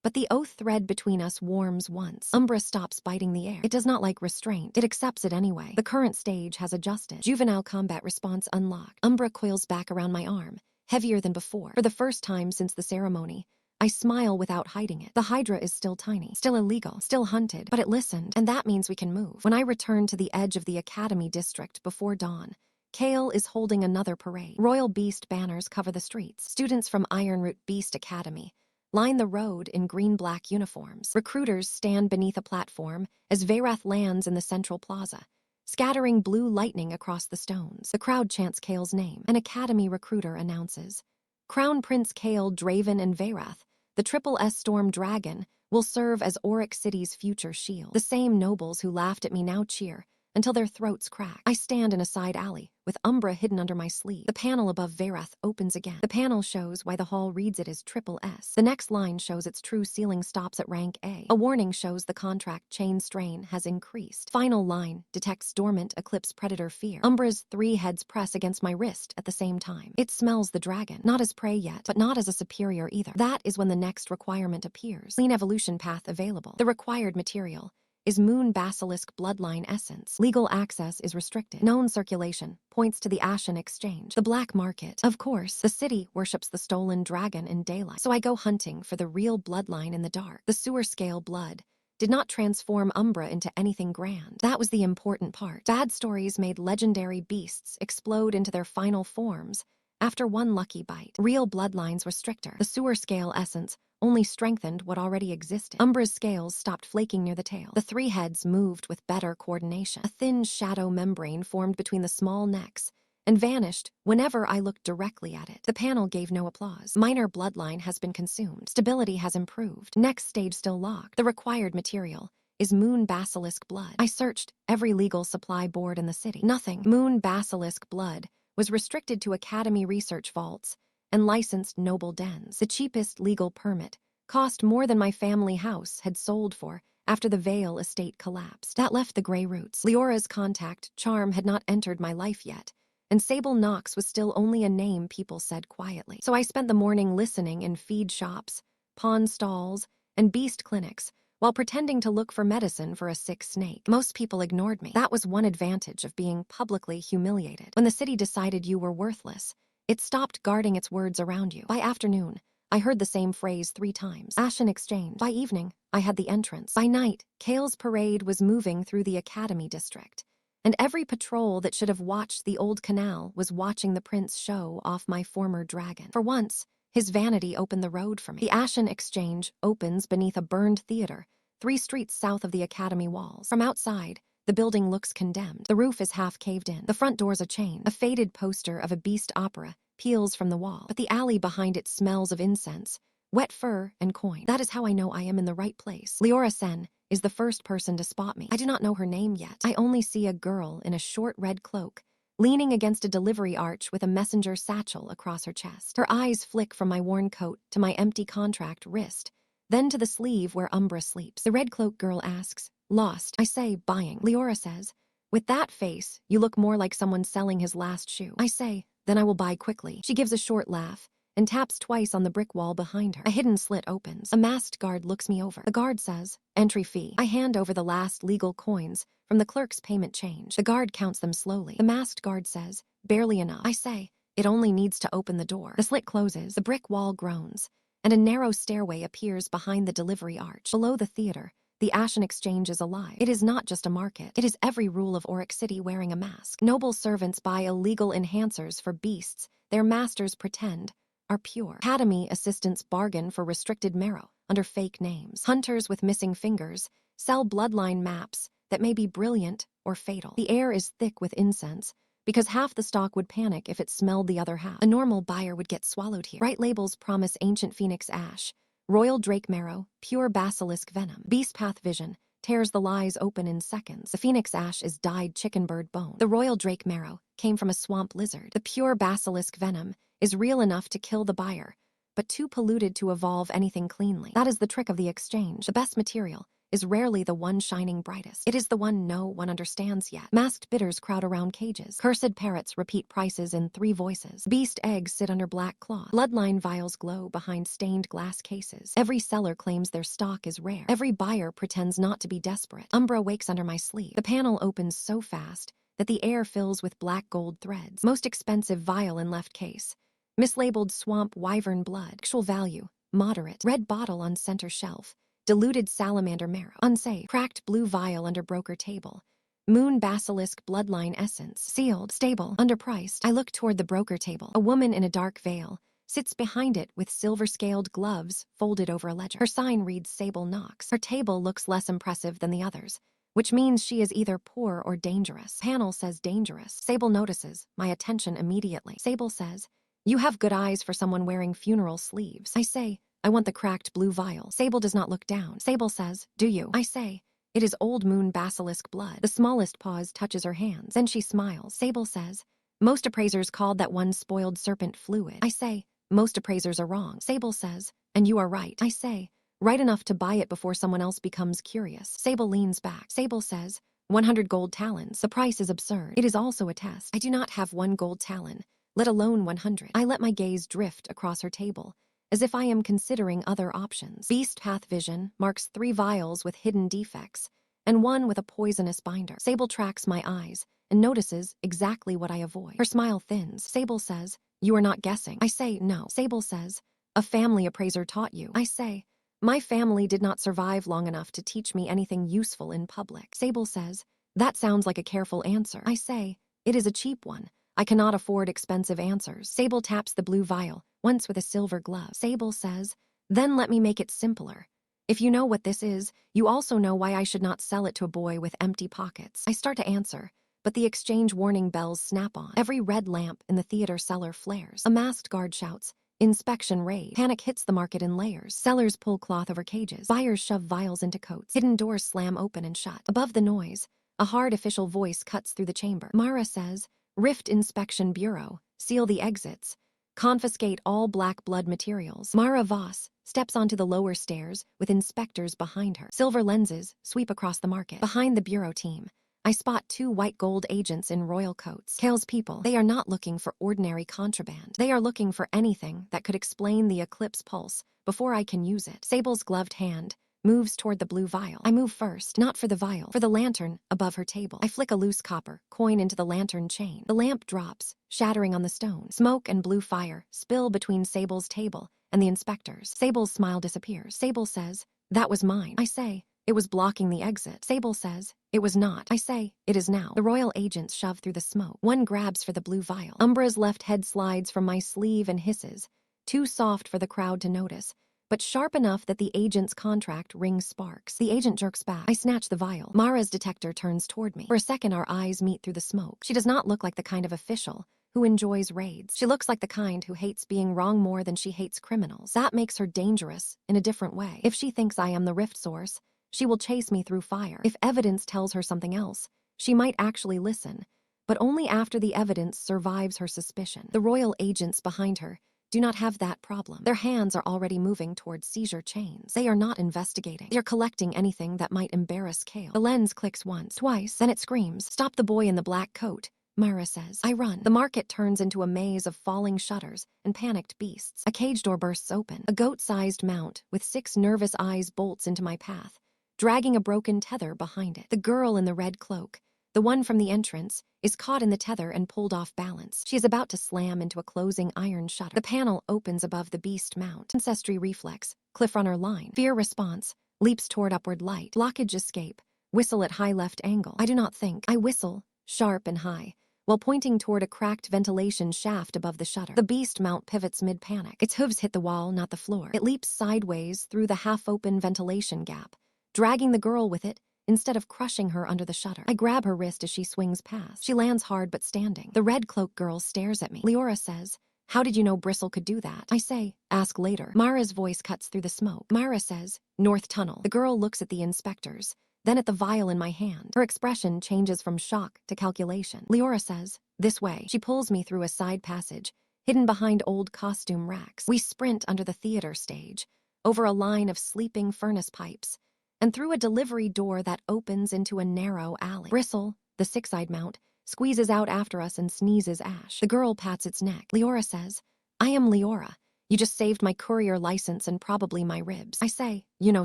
[SPEAKER 1] But the oath thread between us warms once. Umbra stops biting the air. It does not like restraint. It accepts it anyway. The current stage has adjusted. Juvenile combat response unlocked. Umbra coils back around my arm, heavier than before. For the first time since the ceremony, I smile without hiding it. The Hydra is still tiny, still illegal, still hunted, but it listened, and that means we can move. When I return to the edge of the Academy district before dawn, Kale is holding another parade. Royal Beast banners cover the streets. Students from Ironroot Beast Academy line the road in green-black uniforms. Recruiters stand beneath a platform as Veyrath lands in the central plaza, scattering blue lightning across the stones. The crowd chants Kale's name. An Academy recruiter announces, Crown Prince Kale, Draven, and Veyrath, the Triple S Storm Dragon, will serve as Auric City's future shield. The same nobles who laughed at me now cheer until their throats crack. I stand in a side alley, with Umbra hidden under my sleeve. The panel above Veyrath opens again. The panel shows why the hall reads it as Triple S. The next line shows its true ceiling stops at rank A. A warning shows the contract chain strain has increased. Final line detects dormant eclipse predator fear. Umbra's 3 heads press against my wrist at the same time. It smells the dragon, not as prey yet, but not as a superior either. That is when the next requirement appears. Clean evolution path available. The required material is Moon Basilisk bloodline essence. Legal access is restricted. Known circulation points to the Ashen Exchange. The black market. Of course, the city worships the stolen dragon in daylight, so I go hunting for the real bloodline in the dark. The sewer scale blood did not transform Umbra into anything grand. That was the important part. Bad stories made legendary beasts explode into their final forms after one lucky bite. Real bloodlines were stricter. The sewer scale essence only strengthened what already existed. Umbra's scales stopped flaking near the tail. The 3 heads moved with better coordination. A thin shadow membrane formed between the small necks and vanished whenever I looked directly at it. The panel gave no applause. Minor bloodline has been consumed. Stability has improved. Next stage still locked. The required material is Moon Basilisk blood. I searched every legal supply board in the city. Nothing. Moon Basilisk blood was restricted to Academy research vaults and licensed noble dens. The cheapest legal permit cost more than my family house had sold for after the Vale estate collapsed. That left the Grey Roots. Leora's contact charm had not entered my life yet, and Sable Knox was still only a name people said quietly. So I spent the morning listening in feed shops, pawn stalls, and beast clinics, while pretending to look for medicine for a sick snake. Most people ignored me. That was one advantage of being publicly humiliated. When the city decided you were worthless, it stopped guarding its words around you. By afternoon, I heard the same phrase 3 times. Ashen Exchange. By evening, I had the entrance. By night, Kale's parade was moving through the Academy district, and every patrol that should have watched the old canal was watching the prince show off my former dragon. For once, his vanity opened the road for me. The Ashen Exchange opens beneath a burned theater, 3 streets south of the Academy walls. From outside, the building looks condemned. The roof is half caved in. The front door's achain. A faded poster of a beast opera peels from the wall, but the alley behind it smells of incense, wet fur, and coin. That is how I know I am in the right place. Leora Sen is the first person to spot me. I do not know her name yet. I only see a girl in a short red cloak, leaning against a delivery arch with a messenger satchel across her chest. Her eyes flick from my worn coat to my empty contract wrist, then to the sleeve where Umbra sleeps. The red cloak girl asks, "Lost?" I say, "Buying." Leora says, "With that face, you look more like someone selling his last shoe." I say, "Then I will buy quickly." She gives a short laugh and taps twice on the brick wall behind her. A hidden slit opens. A masked guard looks me over. The guard says, "Entry fee." I hand over the last legal coins from the clerk's payment change. The guard counts them slowly. The masked guard says, "Barely enough." I say, "It only needs to open the door." The slit closes, the brick wall groans, and a narrow stairway appears behind the delivery arch. Below the theater, the Ashen Exchange is alive. It is not just a market. It is every rule of Oryx City wearing a mask. Noble servants buy illegal enhancers for beasts their masters pretend are pure. Academy assistants bargain for restricted marrow under fake names. Hunters with missing fingers sell bloodline maps that may be brilliant or fatal. The air is thick with incense because half the stock would panic if it smelled the other half. A normal buyer would get swallowed here. Bright labels promise ancient phoenix ash, royal drake marrow, pure basilisk venom. Beast path vision tears the lies open in seconds. The phoenix ash is dyed chicken bird bone. The royal drake marrow came from a swamp lizard. The pure basilisk venom is real enough to kill the buyer, but too polluted to evolve anything cleanly. That is the trick of the exchange. The best material is rarely the one shining brightest. It is the one no one understands yet. Masked bidders crowd around cages. Cursed parrots repeat prices in 3 voices. Beast eggs sit under black cloth. Bloodline vials glow behind stained glass cases. Every seller claims their stock is rare. Every buyer pretends not to be desperate. Umbra wakes under my sleeve. The panel opens so fast that the air fills with black gold threads. Most expensive vial in left case. Mislabeled swamp wyvern blood. Actual value, moderate. Red bottle on center shelf. Diluted salamander marrow. Unsafe. Cracked blue vial under broker table. Moon basilisk bloodline essence. Sealed. Stable. Underpriced. I look toward the broker table. A woman in a dark veil sits behind it with silver-scaled gloves folded over a ledger. Her sign reads Sable Knox. Her table looks less impressive than the others, which means she is either poor or dangerous. Panel says dangerous. Sable notices my attention immediately. Sable says, "You have good eyes for someone wearing funeral sleeves." I say, "I want the cracked blue vial." Sable does not look down. Sable says, "Do you?" I say, "It is old moon basilisk blood." The smallest pause touches her hands. Then she smiles. Sable says, "Most appraisers called that one spoiled serpent fluid." I say, "Most appraisers are wrong." Sable says, "And you are right." I say, "Right enough to buy it before someone else becomes curious." Sable leans back. Sable says, 100 gold talons. The price is absurd. It is also a test. I do not have 1 gold talon, let alone 100. I let my gaze drift across her table, as if I am considering other options. Beast path vision marks 3 vials with hidden defects, and 1 with a poisonous binder. Sable tracks my eyes and notices exactly what I avoid. Her smile thins. Sable says, "You are not guessing." I say, "No." Sable says, "A family appraiser taught you." I say, "My family did not survive long enough to teach me anything useful in public." Sable says, "That sounds like a careful answer." I say, "It is a cheap one. I cannot afford expensive answers." Sable taps the blue vial, once with a silver glove. Sable says, "Then let me make it simpler. If you know what this is, you also know why I should not sell it to a boy with empty pockets." I start to answer, but the exchange warning bells snap on. Every red lamp in the theater cellar flares. A masked guard shouts, "Inspection raid." Panic hits the market in layers. Sellers pull cloth over cages. Buyers shove vials into coats. Hidden doors slam open and shut. Above the noise, a hard official voice cuts through the chamber. Mara says, "Rift Inspection Bureau, seal the exits. Confiscate all black blood materials." Mara Voss steps onto the lower stairs with inspectors behind her. Silver lenses sweep across the market. Behind the bureau team, I spot 2 white gold agents in royal coats. Kale's people, they are not looking for ordinary contraband. They are looking for anything that could explain the eclipse pulse before I can use it. Sable's gloved hand moves toward the blue vial. I move first, not for the vial, for the lantern above her table. I flick a loose copper coin into the lantern chain. The lamp drops, shattering on the stone. Smoke and blue fire spill between Sable's table and the inspectors. Sable's smile disappears. Sable says, That was mine. I say, it was blocking the exit. Sable says, it was not. I say, it is now. The royal agents shove through the smoke. One grabs for the blue vial. Umbra's left head slides from my sleeve and hisses, too soft for the crowd to notice, but sharp enough that the agent's contract rings sparks. The agent jerks back. I snatch the vial. Mara's detector turns toward me. For a second, our eyes meet through the smoke. She does not look like the kind of official who enjoys raids. She looks like the kind who hates being wrong more than she hates criminals. That makes her dangerous in a different way. If she thinks I am the rift source, she will chase me through fire. If evidence tells her something else, she might actually listen, but only after the evidence survives her suspicion. The royal agents behind her do not have that problem. Their hands are already moving towards seizure chains. They are not investigating. They are collecting anything that might embarrass Kale. The lens clicks once, twice, then it screams, "Stop the boy in the black coat," Myra says. I run. The market turns into a maze of falling shutters and panicked beasts. A cage door bursts open. A goat-sized mount with 6 nervous eyes bolts into my path, dragging a broken tether behind it. The girl in the red cloak, the one from the entrance, is caught in the tether and pulled off balance. She is about to slam into a closing iron shutter. The panel opens above the beast mount. Ancestry reflex, cliffrunner line. Fear response, leaps toward upward light. Blockage escape, whistle at high left angle. I do not think. I whistle, sharp and high, while pointing toward a cracked ventilation shaft above the shutter. The beast mount pivots mid-panic. Its hooves hit the wall, not the floor. It leaps sideways through the half-open ventilation gap, dragging the girl with it instead of crushing her under the shutter. I grab her wrist as she swings past. She lands hard but standing. The red cloak girl stares at me. Leora says, "How did you know Bristle could do that?" I say, "Ask later." Mara's voice cuts through the smoke. Mara says, "North Tunnel." The girl looks at the inspectors, then at the vial in my hand. Her expression changes from shock to calculation. Leora says, "This way." She pulls me through a side passage, hidden behind old costume racks. We sprint under the theater stage, over a line of sleeping furnace pipes, and through a delivery door that opens into a narrow alley. Bristle, the 6-eyed mount, squeezes out after us and sneezes ash. The girl pats its neck. Leora says, "I am Leora. You just saved my courier license and probably my ribs." I say, "You know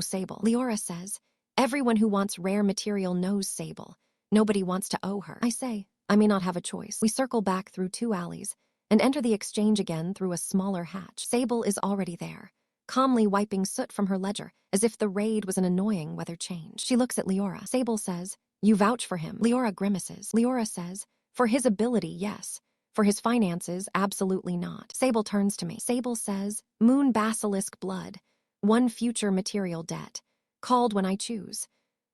[SPEAKER 1] Sable." Leora says, "Everyone who wants rare material knows Sable. Nobody wants to owe her." I say, "I may not have a choice." We circle back through 2 alleys and enter the exchange again through a smaller hatch. Sable is already there, calmly wiping soot from her ledger, as if the raid was an annoying weather change. She looks at Leora. Sable says, "You vouch for him." Leora grimaces. Leora says, "For his ability, yes. For his finances, absolutely not." Sable turns to me. Sable says, "Moon basilisk blood. 1 future material debt. Called when I choose.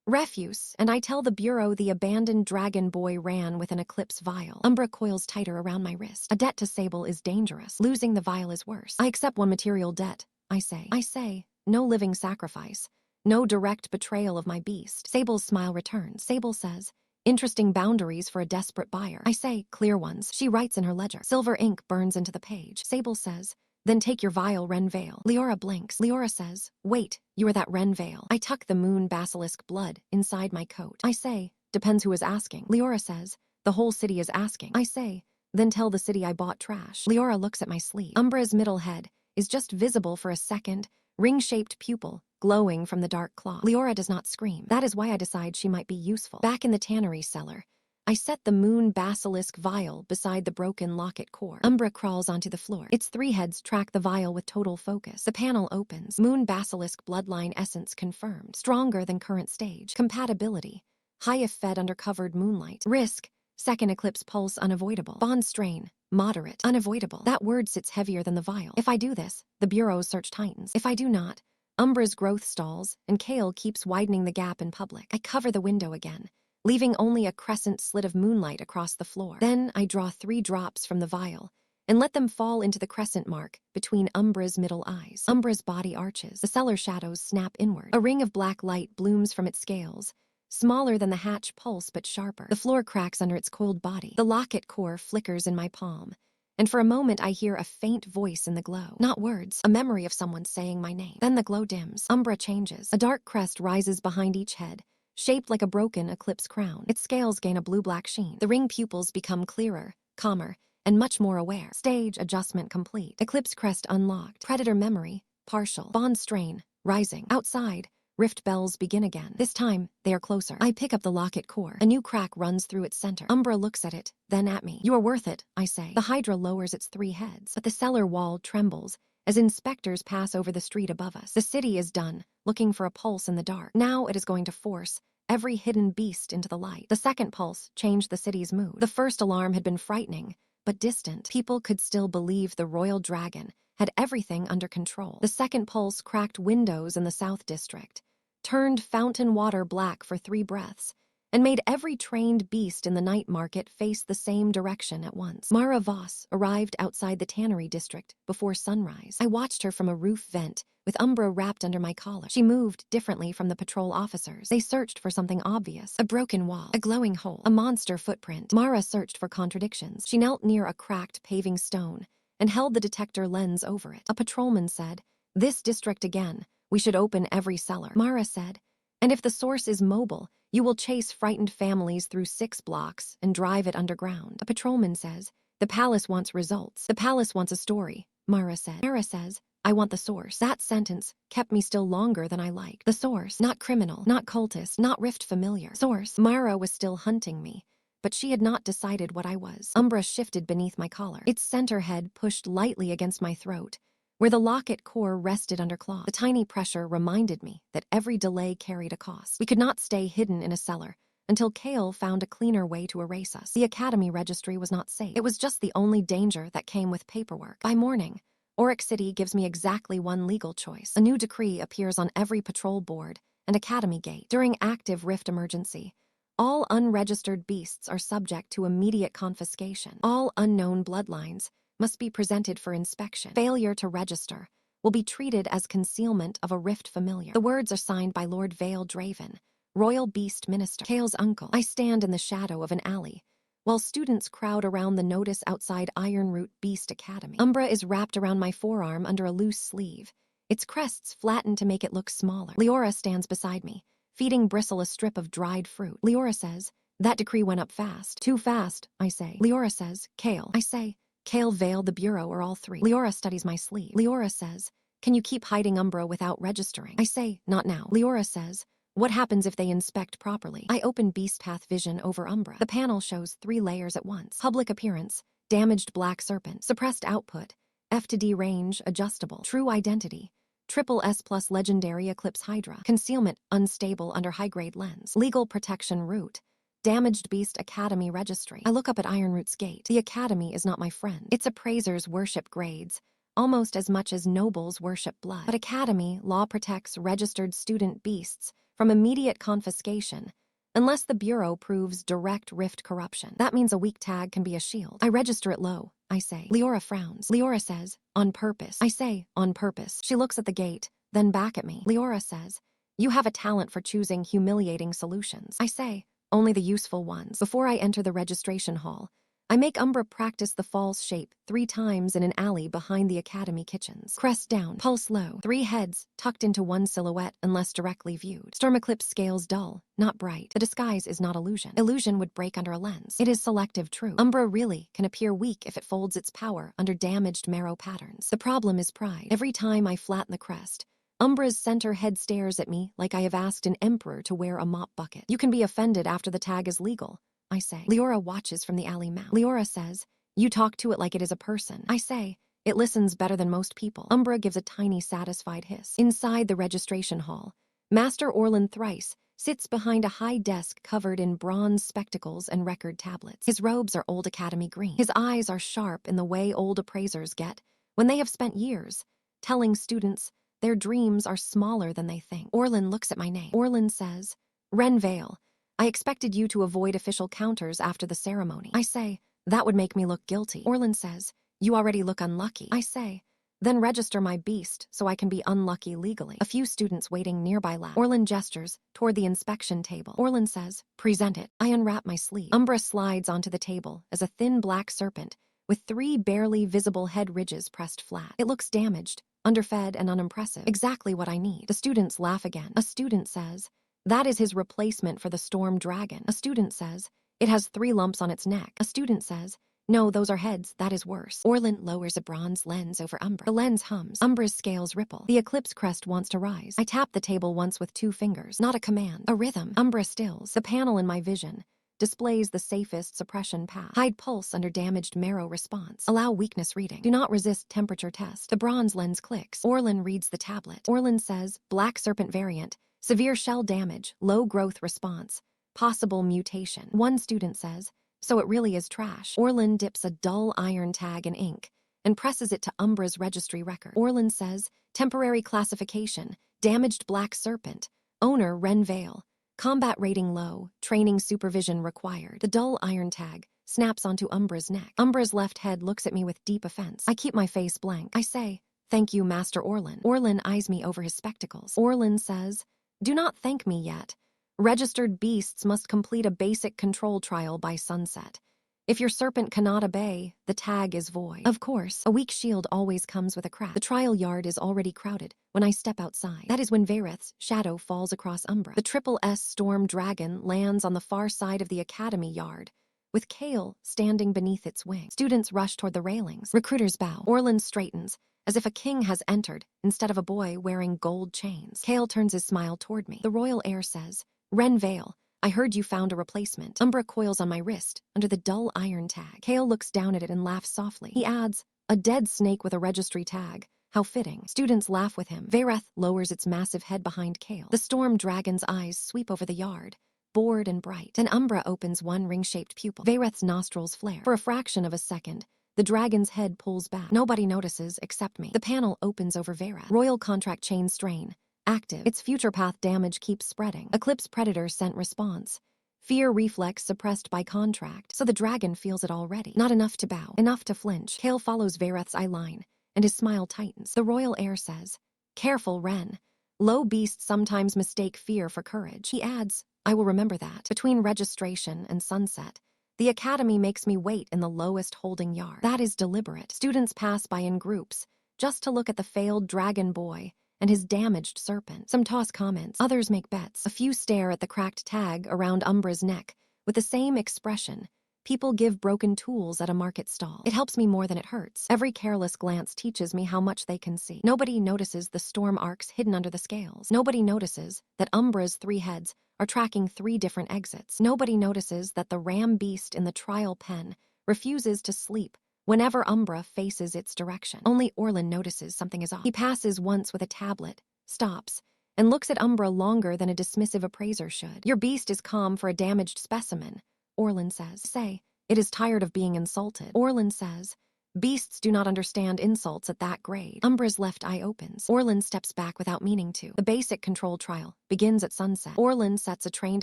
[SPEAKER 1] Refuse," and I tell the Bureau the abandoned dragon boy ran with an eclipse vial. Umbra coils tighter around my wrist. A debt to Sable is dangerous. Losing the vial is worse. I accept 1 material debt. I say, no living sacrifice, no direct betrayal of my beast. Sable's smile returns. Sable says, "Interesting boundaries for a desperate buyer." I say, "Clear ones." She writes in her ledger. Silver ink burns into the page. Sable says, "Then take your vial, Ren Vale." Leora blinks. Leora says, "Wait, you are that Ren Vale." I tuck the moon basilisk blood inside my coat. I say, "Depends who is asking." Leora says, "The whole city is asking." I say, "Then tell the city I bought trash." Leora looks at my sleeve. Umbra's middle head is just visible for a second, ring-shaped pupil, glowing from the dark cloth. Leora does not scream. That is why I decide she might be useful. Back in the tannery cellar, I set the moon basilisk vial beside the broken locket core. Umbra crawls onto the floor. Its 3 heads track the vial with total focus. The panel opens. Moon basilisk bloodline essence confirmed. Stronger than current stage. Compatibility. High if fed under covered moonlight. Risk. Second eclipse pulse unavoidable. Bond strain. Moderate. Unavoidable. That word sits heavier than the vial. If I do this, the Bureau's search tightens. If I do not, Umbra's growth stalls, and Kale keeps widening the gap in public. I cover the window again, leaving only a crescent slit of moonlight across the floor. Then I draw 3 drops from the vial and let them fall into the crescent mark between Umbra's middle eyes. Umbra's body arches. The cellar shadows snap inward. A ring of black light blooms from its scales, smaller than the hatch pulse but sharper. The floor cracks under its coiled body. The locket core flickers in my palm, and for a moment I hear a faint voice in the glow. Not words, a memory of someone saying my name. Then the glow dims. Umbra changes. A dark crest rises behind each head, shaped like a broken eclipse crown. Its scales gain a blue-black sheen. The ring pupils become clearer, calmer, and much more aware. Stage adjustment complete. Eclipse crest unlocked. Predator memory, partial. Bond strain, rising. Outside, rift bells begin again. This time, they are closer. I pick up the locket core. A new crack runs through its center. Umbra looks at it, then at me. "You are worth it," I say. The Hydra lowers its 3 heads, but the cellar wall trembles as inspectors pass over the street above us. The city is done, looking for a pulse in the dark. Now it is going to force every hidden beast into the light. The second pulse changed the city's mood. The first alarm had been frightening, but distant. People could still believe the royal dragon had everything under control. The second pulse cracked windows in the South District, turned fountain water black for 3 breaths, and made every trained beast in the night market face the same direction at once. Mara Voss arrived outside the tannery district before sunrise. I watched her from a roof vent, with Umbra wrapped under my collar. She moved differently from the patrol officers. They searched for something obvious: a broken wall, a glowing hole, a monster footprint. Mara searched for contradictions. She knelt near a cracked paving stone and held the detector lens over it. A patrolman said, "This district again. We should open every cellar." Mara said, "And if the source is mobile, you will chase frightened families through 6 blocks and drive it underground." A patrolman says, "The palace wants results. The palace wants a story," Mara said. Mara says, "I want the source." That sentence kept me still longer than I liked. The source, not criminal, not cultist, not rift familiar. Source. Mara was still hunting me, but she had not decided what I was. Umbra shifted beneath my collar. Its center head pushed lightly against my throat, where the locket core rested under claw. The tiny pressure reminded me that every delay carried a cost. We could not stay hidden in a cellar until Kale found a cleaner way to erase us. The academy registry was not safe. It was just the only danger that came with paperwork. By morning, Oryx City gives me exactly one legal choice. A new decree appears on every patrol board and academy gate. During active rift emergency, all unregistered beasts are subject to immediate confiscation. All unknown bloodlines must be presented for inspection. Failure to register will be treated as concealment of a rift familiar. The words are signed by Lord Vale Draven, Royal Beast Minister, Kale's uncle. I stand in the shadow of an alley, while students crowd around the notice outside Ironroot Beast Academy. Umbra is wrapped around my forearm under a loose sleeve, its crests flattened to make it look smaller. Leora stands beside me, feeding Bristle a strip of dried fruit. Leora says, "That decree went up fast." "Too fast," I say. Leora says, "Kale." I say, "Kale, Vale, the Bureau, or all 3. Leora studies my sleeve. Leora says, "Can you keep hiding Umbra without registering?" I say, "Not now." Leora says, "What happens if they inspect properly?" I open Beast Path Vision over Umbra. The panel shows 3 layers at once. Public appearance, damaged black serpent. Suppressed output, F to D range, adjustable. True identity, SS plus legendary eclipse Hydra. Concealment, unstable under high-grade lens. Legal protection route, damaged beast academy registry. I look up at Ironroot's gate. The academy is not my friend. Its appraisers worship grades, almost as much as nobles worship blood. But academy law protects registered student beasts from immediate confiscation, unless the Bureau proves direct rift corruption. That means a weak tag can be a shield. I register it low, I say. Leora frowns. Leora says, "On purpose." I say, "On purpose." She looks at the gate, then back at me. Leora says, "You have a talent for choosing humiliating solutions." I say, "Only the useful ones." Before I enter the registration hall, I make Umbra practice the false shape 3 times in an alley behind the academy kitchens. Crest down, pulse low, 3 heads tucked into 1 silhouette unless directly viewed. Storm eclipse scales dull, not bright. The disguise is not illusion. Illusion would break under a lens. It is selective truth. Umbra really can appear weak if it folds its power under damaged marrow patterns. The problem is pride. Every time I flatten the crest, Umbra's center head stares at me like I have asked an emperor to wear a mop bucket. "You can be offended after the tag is legal," I say. Leora watches from the alley mouth. Leora says, "You talk to it like it is a person." I say, "It listens better than most people." Umbra gives a tiny satisfied hiss. Inside the registration hall, Master Orlin Thrice sits behind a high desk covered in bronze spectacles and record tablets. His robes are old academy green. His eyes are sharp in the way old appraisers get when they have spent years telling students their dreams are smaller than they think. Orlin looks at my name. Orlin says, "Ren Vale. I expected you to avoid official counters after the ceremony." I say, "That would make me look guilty." Orlin says, "You already look unlucky." I say, "Then register my beast so I can be unlucky legally." A few students waiting nearby laugh. Orlin gestures toward the inspection table. Orlin says, "Present it." I unwrap my sleeve. Umbra slides onto the table as a thin black serpent with 3 barely visible head ridges pressed flat. It looks damaged, underfed, and unimpressive. Exactly what I need. The students laugh again. A student says, "That is his replacement for the storm dragon." A student says, "It has 3 lumps on its neck." A student says, "No, those are heads, that is worse." Orlin lowers a bronze lens over Umbra. The lens hums. Umbra's scales ripple. The eclipse crest wants to rise. I tap the table once with 2 fingers. Not a command, a rhythm. Umbra stills. The panel in my vision displays the safest suppression path. Hide pulse under damaged marrow response. Allow weakness reading. Do not resist temperature test. The bronze lens clicks. Orlin reads the tablet. Orlin says, Black Serpent variant, severe shell damage, low growth response, possible mutation. One student says, so it really is trash. Orlin dips a dull iron tag in ink and presses it to Umbra's registry record. Orlin says, temporary classification, damaged black serpent, owner Ren Vale, combat rating low, training supervision required. The dull iron tag snaps onto Umbra's neck. Umbra's left head looks at me with deep offense. I keep my face blank. I say, thank you, Master Orlin. Orlin eyes me over his spectacles. Orlin says, do not thank me yet. Registered beasts must complete a basic control trial by sunset. If your serpent cannot obey, the tag is void. Of course, a weak shield always comes with a crack. The trial yard is already crowded when I step outside. That is when Vareth's shadow falls across Umbra. The Triple S Storm Dragon lands on the far side of the Academy yard, with Kale standing beneath its wing. Students rush toward the railings. Recruiters bow. Orlin straightens, as if a king has entered, instead of a boy wearing gold chains. Kale turns his smile toward me. The royal heir says, Ren Vale, I heard you found a replacement. Umbra coils on my wrist, under the dull iron tag. Kale looks down at it and laughs softly. He adds, a dead snake with a registry tag. How fitting. Students laugh with him. Vareth lowers its massive head behind Kale. The storm dragon's eyes sweep over the yard, bored and bright. Then Umbra opens one ring-shaped pupil. Vareth's nostrils flare. For a fraction of a second, the dragon's head pulls back. Nobody notices except me. The panel opens over Vareth. Royal contract chain strain. Active. Its future path damage keeps spreading. Eclipse predator sent response. Fear reflex suppressed by contract. So the dragon feels it already. Not enough to bow. Enough to flinch. Kale follows Vareth's eye line, and his smile tightens. The royal heir says, careful, Ren. Low beasts sometimes mistake fear for courage. He adds, I will remember that. Between registration and sunset, the academy makes me wait in the lowest holding yard. That is deliberate. Students pass by in groups, just to look at the failed dragon boy and his damaged serpent. Some toss comments, others make bets. A few stare at the cracked tag around Umbra's neck with the same expression. People give broken tools at a market stall. It helps me more than it hurts. Every careless glance teaches me how much they can see. Nobody notices the storm arcs hidden under the scales. Nobody notices that Umbra's 3 heads are tracking 3 different exits. Nobody notices that the ram beast in the trial pen refuses to sleep whenever Umbra faces its direction. Only Orlin notices something is off. He passes once with a tablet, stops, and looks at Umbra longer than a dismissive appraiser should. Your beast is calm for a damaged specimen, Orlin says. Say, it is tired of being insulted. Orlin says, beasts do not understand insults at that grade. Umbra's left eye opens. Orlin steps back without meaning to. The basic control trial begins at sunset. Orlin sets a trained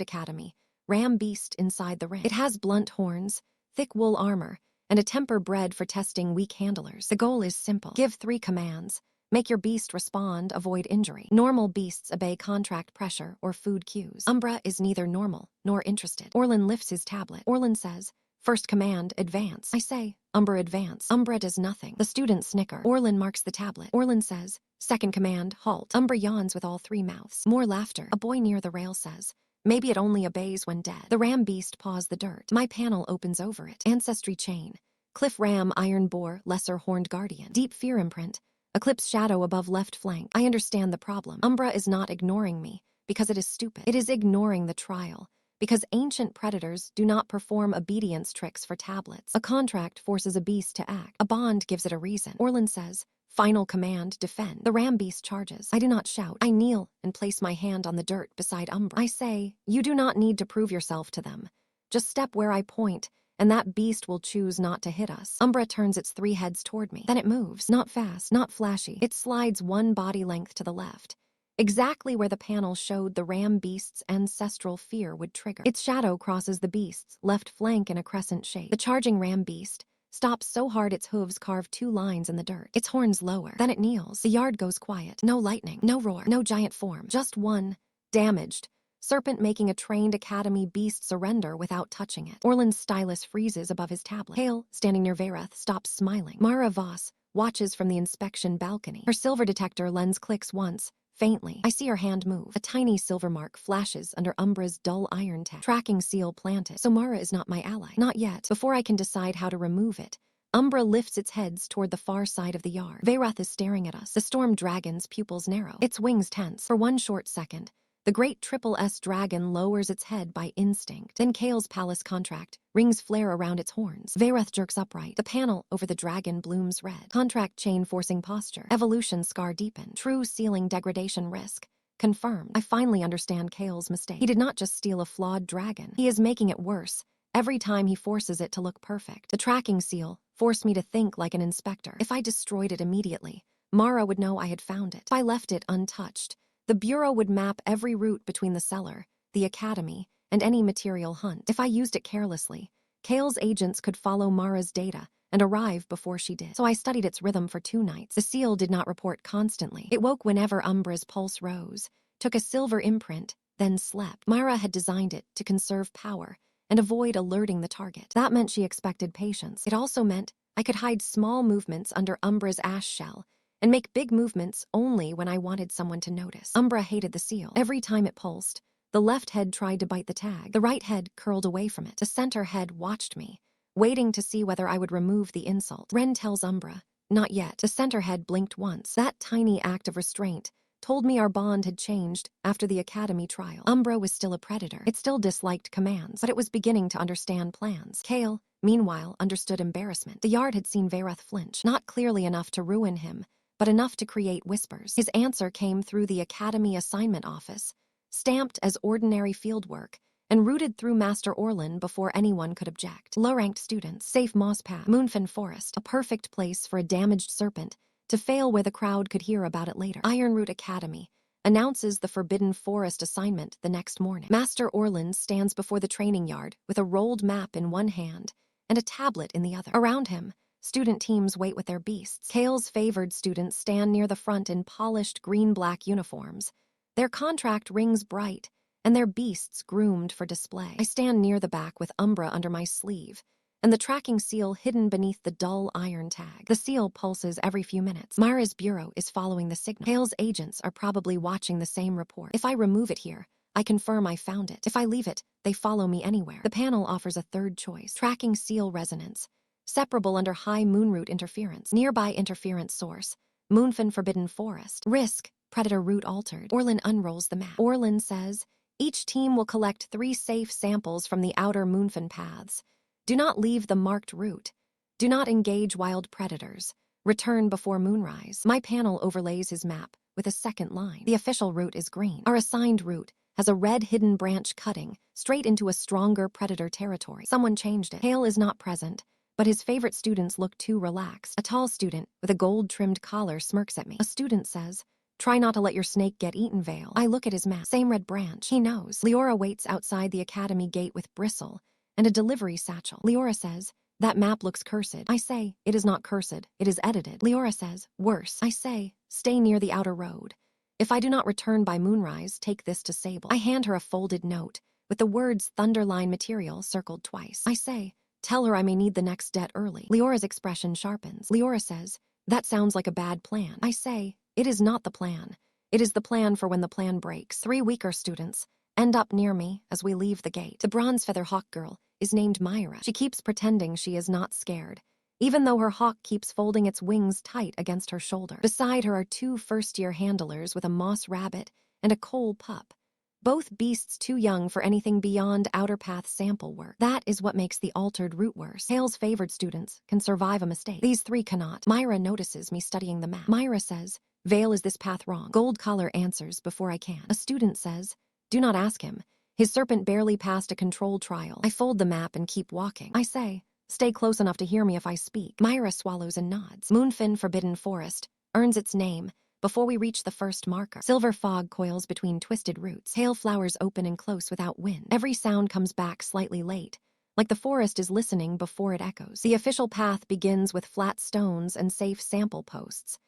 [SPEAKER 1] academy, ram beast inside the ring. It has blunt horns, thick wool armor, and a temper bred for testing weak handlers. The goal is simple. Give 3 commands. Make your beast respond, avoid injury. Normal beasts obey contract pressure or food cues. Umbra is neither normal nor interested. Orlin lifts his tablet. Orlin says, first command, advance. I say, Umbra advance. Umbra does nothing. The students snicker. Orlin marks the tablet. Orlin says, second command, halt. Umbra yawns with all 3 mouths. More laughter. A boy near the rail says, maybe it only obeys when dead. The ram beast paws the dirt. My panel opens over it. Ancestry chain. Cliff ram, iron boar, lesser horned guardian. Deep fear imprint. Eclipse shadow above left flank. I understand the problem. Umbra is not ignoring me because it is stupid. It is ignoring the trial because ancient predators do not perform obedience tricks for tablets. A contract forces a beast to act. A bond gives it a reason. Orlin says, final command, defend. The ram beast charges. I do not shout. I kneel and place my hand on the dirt beside Umbra. I say, you do not need to prove yourself to them. Just step where I point, and that beast will choose not to hit us. Umbra turns its 3 heads toward me. Then it moves. Not fast, not flashy. It slides 1 body length to the left, exactly where the panel showed the ram beast's ancestral fear would trigger. Its shadow crosses the beast's left flank in a crescent shape. The charging ram beast stops so hard its hooves carve 2 lines in the dirt. Its horns lower. Then it kneels. The yard goes quiet. No lightning, no roar, no giant form. Just one, damaged, serpent making a trained academy beast surrender without touching it. Orlin's stylus freezes above his tablet. Kale, standing near Vareth, stops smiling. Mara Voss watches from the inspection balcony. Her silver detector lens clicks once, faintly. I see her hand move. A tiny silver mark flashes under Umbra's dull iron tag. Tracking seal planted. So Mara is not my ally. Not yet. Before I can decide how to remove it, Umbra lifts its heads toward the far side of the yard. Vareth is staring at us. The storm dragon's pupils narrow. Its wings tense. For one short second, The great triple S dragon lowers its head by instinct. Then Kale's palace contract. Rings flare around its horns. Vayreth jerks upright. The panel over the dragon blooms red. Contract chain forcing posture. Evolution scar deepen. True ceiling degradation risk. Confirmed. I finally understand Kale's mistake. He did not just steal a flawed dragon. He is making it worse. Every time he forces it to look perfect. The tracking seal forced me to think like an inspector. If I destroyed it immediately, Mara would know I had found it. If I left it untouched, the Bureau would map every route between the cellar, the academy, and any material hunt. If I used it carelessly, Kale's agents could follow Mara's data and arrive before she did. So I studied its rhythm for 2 nights. The seal did not report constantly. It woke whenever Umbra's pulse rose, took a silver imprint, then slept. Mara had designed it to conserve power and avoid alerting the target. That meant she expected patience. It also meant I could hide small movements under Umbra's ash shell and make big movements only when I wanted someone to notice. Umbra hated the seal. Every time it pulsed, the left head tried to bite the tag. The right head curled away from it. The center head watched me, waiting to see whether I would remove the insult. Ren tells Umbra, not yet. The center head blinked once. That tiny act of restraint told me our bond had changed after the academy trial. Umbra was still a predator. It still disliked commands, but it was beginning to understand plans. Kale, meanwhile, understood embarrassment. The yard had seen Vayreth flinch, not clearly enough to ruin him, but enough to create whispers. His answer came through the academy assignment office, stamped as ordinary fieldwork, and routed through Master Orlin before anyone could object. Low-ranked students, safe moss path, Moonfen Forest, a perfect place for a damaged serpent to fail where the crowd could hear about it later. Ironroot Academy announces the Forbidden Forest assignment the next morning. Master Orlin stands before the training yard with a rolled map in one hand and a tablet in the other. Around him, student teams wait with their beasts. Kale's favored students stand near the front in polished green-black uniforms. Their contract rings bright, and their beasts groomed for display. I stand near the back with Umbra under my sleeve, and the tracking seal hidden beneath the dull iron tag. The seal pulses every few minutes. Mara's bureau is following the signal. Kale's agents are probably watching the same report. If I remove it here, I confirm I found it. If I leave it, they follow me anywhere. The panel offers a third choice. Tracking seal resonance, separable under high moonroot interference. Nearby interference source, Moonfen Forbidden Forest. Risk, predator route altered. Orlin unrolls the map. Orlin says, each team will collect 3 safe samples from the outer Moonfen paths. Do not leave the marked route. Do not engage wild predators. Return before moonrise. My panel overlays his map with a second line. The official route is green. Our assigned route has a red hidden branch cutting straight into a stronger predator territory. Someone changed it. Kale is not present, but his favorite students look too relaxed. A tall student with a gold-trimmed collar smirks at me. A student says, try not to let your snake get eaten, Vale. I look at his map. Same red branch. He knows. Leora waits outside the academy gate with Bristle and a delivery satchel. Leora says, that map looks cursed. I say, it is not cursed, it is edited. Leora says, worse. I say, stay near the outer road. If I do not return by moonrise, take this to Sable. I hand her a folded note with the words Thunderline material circled twice. I say, tell her I may need the next debt early. Leora's expression sharpens. Leora says, that sounds like a bad plan. I say, it is not the plan. It is the plan for when the plan breaks. 3 weaker students end up near me as we leave the gate. The bronze feather hawk girl is named Myra. She keeps pretending she is not scared, even though her hawk keeps folding its wings tight against her shoulder. Beside her are 2 first-year handlers with a moss rabbit and a coal pup, both beasts too young for anything beyond outer path sample work. That is what makes the altered route worse. Kale's favored students can survive a mistake. These 3 cannot. Myra notices me studying the map. Myra says, Vale, is this path wrong? Gold Collar answers before I can. A student says, do not ask him. His serpent barely passed a control trial. I fold the map and keep walking. I say, stay close enough to hear me if I speak. Myra swallows and nods. Moonfen Forbidden Forest earns its name before we reach the first marker. Silver fog coils between twisted roots. Pale flowers open and close without wind. Every sound comes back slightly late, like the forest is listening before it echoes. The official path begins with flat stones and safe sample posts.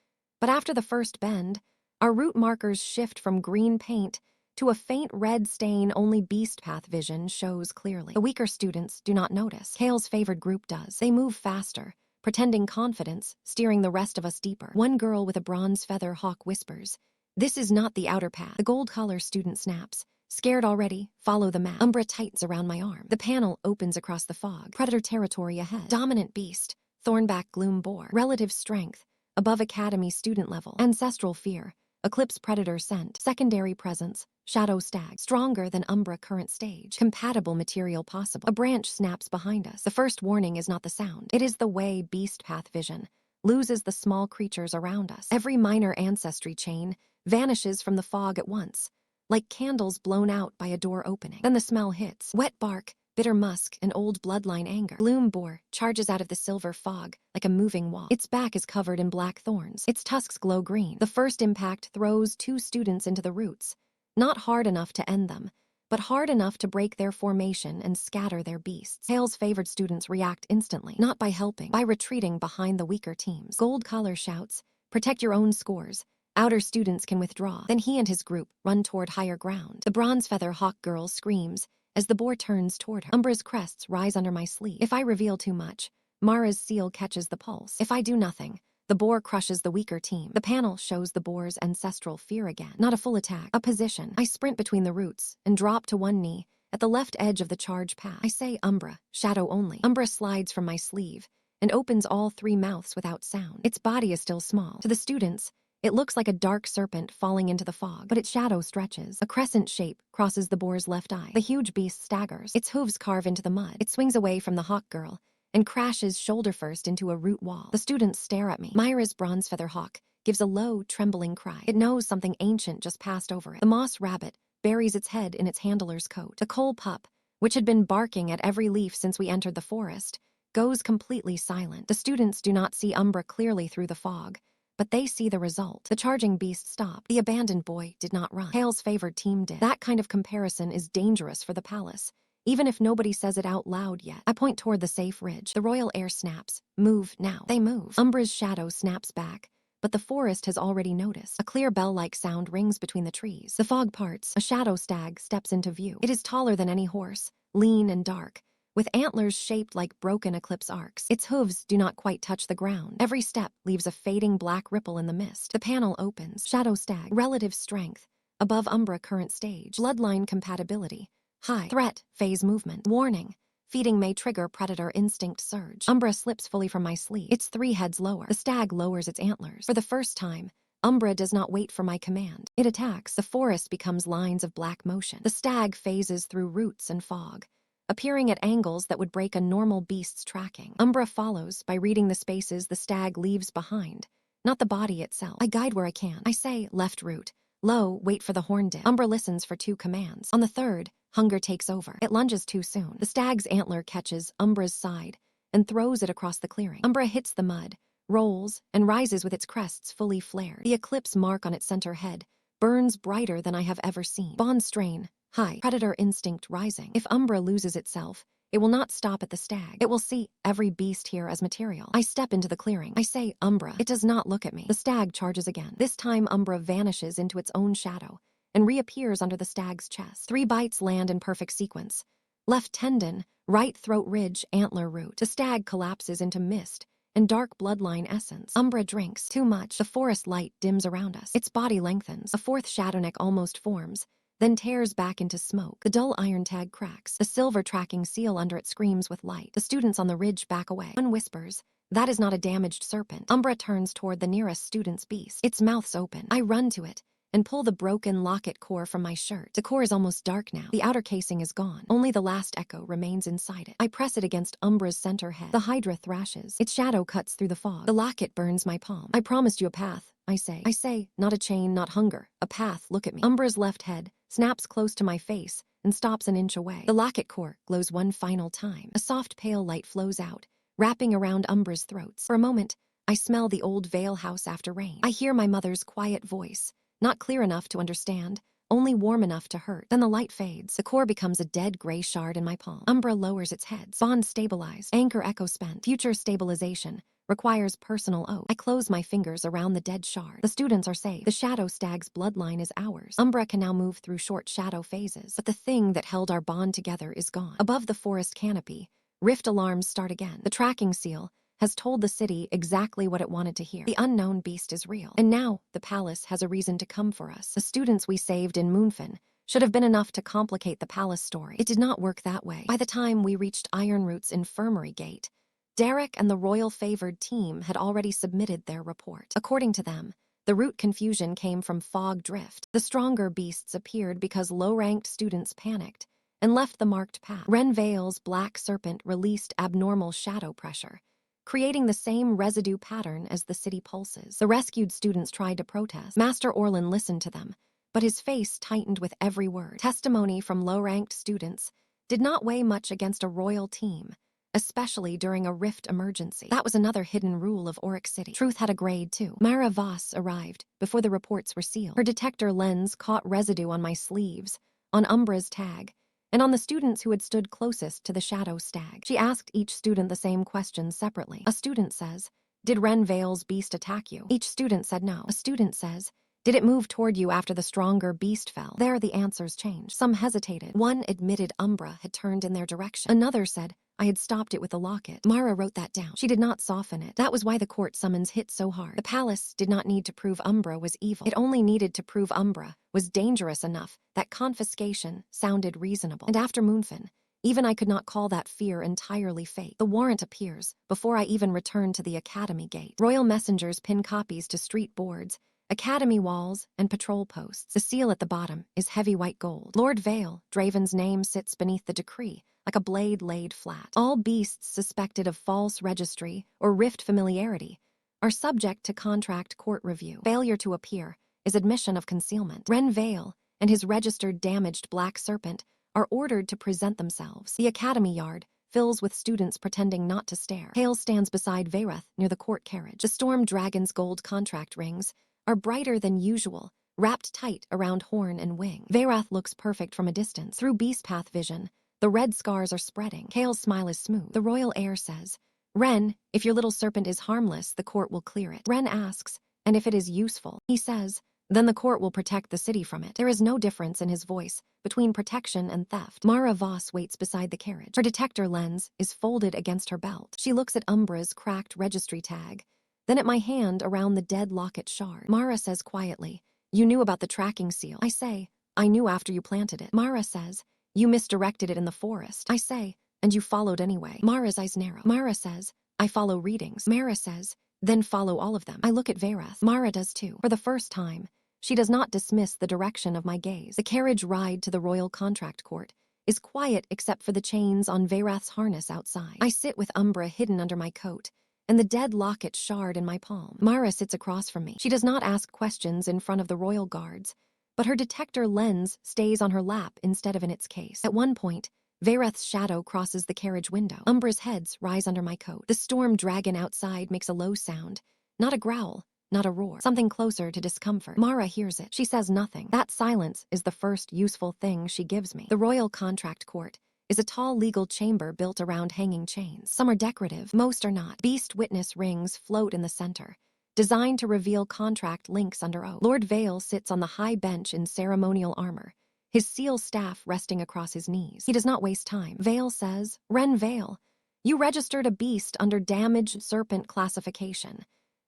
[SPEAKER 1] But after the first bend, our route markers shift from green paint to a faint red stain only beast path vision shows clearly. The weaker students do not notice. Kale's favored group does. They move faster, pretending confidence, steering the rest of us deeper. One girl with a bronze feather hawk whispers, this is not the outer path. The gold collar student snaps, scared already, follow the map. Umbra tightens around my arm. The panel opens across the fog. Predator territory ahead. Dominant beast, thornback gloom boar. Relative strength, above academy student level. Ancestral fear, Eclipse predator scent. Secondary presence. Shadow stag. Stronger than Umbra current stage. Compatible material possible. A branch snaps behind us. The first warning is not the sound. It is the way beast path vision loses the small creatures around us. Every minor ancestry chain vanishes from the fog at once, like candles blown out by a door opening. Then the smell hits. Wet bark, bitter musk, and old bloodline anger. Gloom boar charges out of the silver fog like a moving wall. Its back is covered in black thorns. Its tusks glow green. The first impact throws 2 students into the roots. Not hard enough to end them, but hard enough to break their formation and scatter their beasts. Kale's favored students react instantly, not by helping, by retreating behind the weaker teams. Gold Collar shouts, "Protect your own scores. Outer students can withdraw." Then he and his group run toward higher ground. The Bronze Feather Hawk girl screams as the boar turns toward her. Umbra's crests rise under my sleeve. If I reveal too much, Mara's seal catches the pulse. If I do nothing, the boar crushes the weaker team. The panel shows the boar's ancestral fear again. Not a full attack, a position. I sprint between the roots and drop to one knee at the left edge of the charge path. I say Umbra, shadow only. Umbra slides from my sleeve and opens all 3 mouths without sound. Its body is still small. To the students, it looks like a dark serpent falling into the fog, but its shadow stretches. A crescent shape crosses the boar's left eye. The huge beast staggers. Its hooves carve into the mud. It swings away from the hawk girl and crashes shoulder first into a root wall. The students stare at me. Myra's bronze feather hawk gives a low, trembling cry. It knows something ancient just passed over it. The moss rabbit buries its head in its handler's coat. The coal pup, which had been barking at every leaf since we entered the forest, goes completely silent. The students do not see Umbra clearly through the fog, but they see the result. The charging beast stopped. The abandoned boy did not run. Kale's favored team did. That kind of comparison is dangerous for the palace, even if nobody says it out loud yet. I point toward the safe ridge. The royal heir snaps. Move now. They move. Umbra's shadow snaps back, but the forest has already noticed. A clear bell-like sound rings between the trees. The fog parts. A shadow stag steps into view. It is taller than any horse, lean and dark, with antlers shaped like broken eclipse arcs. Its hooves do not quite touch the ground. Every step leaves a fading black ripple in the mist. The panel opens. Shadow stag. Relative strength. Above Umbra current stage. Bloodline compatibility. High. Threat. Phase movement. Warning. Feeding may trigger predator instinct surge. Umbra slips fully from my sleeve. Its 3 heads lower. The stag lowers its antlers. For the first time, Umbra does not wait for my command. It attacks. The forest becomes lines of black motion. The stag phases through roots and fog, appearing at angles that would break a normal beast's tracking. Umbra follows by reading the spaces the stag leaves behind, not the body itself. I guide where I can. I say, left root. Low, wait for the horn dip. Umbra listens for 2 commands. On the third, hunger takes over. It lunges too soon. The stag's antler catches Umbra's side and throws it across the clearing. Umbra hits the mud, rolls, and rises with its crests fully flared. The eclipse mark on its center head burns brighter than I have ever seen. Bond strain. High. Predator instinct rising. If Umbra loses itself, it will not stop at the stag. It will see every beast here as material. I step into the clearing. I say, Umbra. It does not look at me. The stag charges again. This time Umbra vanishes into its own shadow and reappears under the stag's chest. 3 bites land in perfect sequence. Left tendon, right throat ridge, antler root. The stag collapses into mist and dark bloodline essence. Umbra drinks. Too much. The forest light dims around us. Its body lengthens. A 4th shadow neck almost forms, then tears back into smoke. The dull iron tag cracks. The silver tracking seal under it screams with light. The students on the ridge back away. One whispers, "That is not a damaged serpent." Umbra turns toward the nearest student's beast. Its mouth's open. I run to it and pull the broken locket core from my shirt. The core is almost dark now. The outer casing is gone. Only the last echo remains inside it. I press it against Umbra's center head. The Hydra thrashes. Its shadow cuts through the fog. The locket burns my palm. I promised you a path, I say. I say, not a chain, not hunger. A path, look at me. Umbra's left head snaps close to my face and stops an inch away. The locket core glows one final time. A soft pale light flows out, wrapping around Umbra's throats. For a moment, I smell the old Vale house after rain. I hear my mother's quiet voice, not clear enough to understand, only warm enough to hurt. Then the light fades. The core becomes a dead gray shard in my palm. Umbra lowers its head. Bond stabilized. Anchor echo spent. Future stabilization requires personal oath. I close my fingers around the dead shard. The students are safe. The shadow stag's bloodline is ours. Umbra can now move through short shadow phases. But the thing that held our bond together is gone. Above the forest canopy, rift alarms start again. The tracking seal has told the city exactly what it wanted to hear. The unknown beast is real. And now the palace has a reason to come for us. The students we saved in Moonfen should have been enough to complicate the palace story. It did not work that way. By the time we reached Ironroot's infirmary gate, Derek and the royal favored team had already submitted their report. According to them, The root confusion came from fog drift. The stronger beasts appeared because low-ranked students panicked and left the marked path. Ren Vale's black serpent released abnormal shadow pressure, creating the same residue pattern as the city pulses. The rescued students tried to protest. Master Orlin listened to them, but his face tightened with every word. Testimony from low-ranked students did not weigh much against a royal team, especially during a rift emergency. That was another hidden rule of Oryx City. Truth had a grade, too. Mara Voss arrived before the reports were sealed. Her detector lens caught residue on my sleeves, on Umbra's tag, and on the students who had stood closest to the shadow stag. She asked each student the same question separately. A student says, "Did Ren Vale's beast attack you?" Each student said no. A student says, "Did it move toward you after the stronger beast fell?" There the answers changed. Some hesitated. One admitted Umbra had turned in their direction. Another said, "I had stopped it with the locket." Mara wrote that down. She did not soften it. That was why the court summons hit so hard. The palace did not need to prove Umbra was evil. It only needed to prove Umbra was dangerous enough that confiscation sounded reasonable. And after Moonfin, even I could not call that fear entirely fake. The warrant appears before I even return to the academy gate. Royal messengers pin copies to street boards, academy walls, and patrol posts. The seal at the bottom is heavy white gold. Lord Vale, Draven's name, sits beneath the decree, like a blade laid flat. All beasts suspected of false registry or rift familiarity are subject to contract court review. Failure to appear is admission of concealment. Ren Vale and his registered damaged black serpent are ordered to present themselves. The academy yard fills with students pretending not to stare. Kale stands beside Vareth near the court carriage. The storm dragon's gold contract rings are brighter than usual, wrapped tight around horn and wing. Vareth looks perfect from a distance. Through beast path vision, the red scars are spreading. Kale's smile is smooth. The royal heir says, "Ren, if your little serpent is harmless, the court will clear it." Ren asks, "And if it is useful?" He says, "Then the court will protect the city from it." There is no difference in his voice between protection and theft. Mara Voss waits beside the carriage. Her detector lens is folded against her belt. She looks at Umbra's cracked registry tag, then at my hand around the dead locket shard. Mara says quietly, "You knew about the tracking seal." I say, "I knew after you planted it." Mara says, "You misdirected it in the forest." I say, "And you followed anyway." Mara's eyes narrow. Mara says, "I follow readings." Mara says, "Then follow all of them." I look at Vareth. Mara does too. For the first time, she does not dismiss the direction of my gaze. The carriage ride to the royal contract court is quiet except for the chains on Vareth's harness outside. I sit with Umbra hidden under my coat, and the dead locket shard in my palm. Mara sits across from me. She does not ask questions in front of the royal guards, but her detector lens stays on her lap instead of in its case. At one point, Vareth's shadow crosses the carriage window. Umbra's heads rise under my coat. The storm dragon outside makes a low sound, not a growl, not a roar, something closer to discomfort. Mara hears it. She says nothing. That silence is the first useful thing she gives me. The royal contract court is a tall legal chamber built around hanging chains. Some are decorative, most are not. Beast witness rings float in the center, designed to reveal contract links under oath. Lord Vale sits on the high bench in ceremonial armor, his seal staff resting across his knees. He does not waste time. Vale says, "Ren Vale, you registered a beast under damaged serpent classification.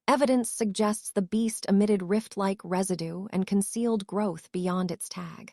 [SPEAKER 1] Evidence suggests the beast emitted rift-like residue and concealed growth beyond its tag.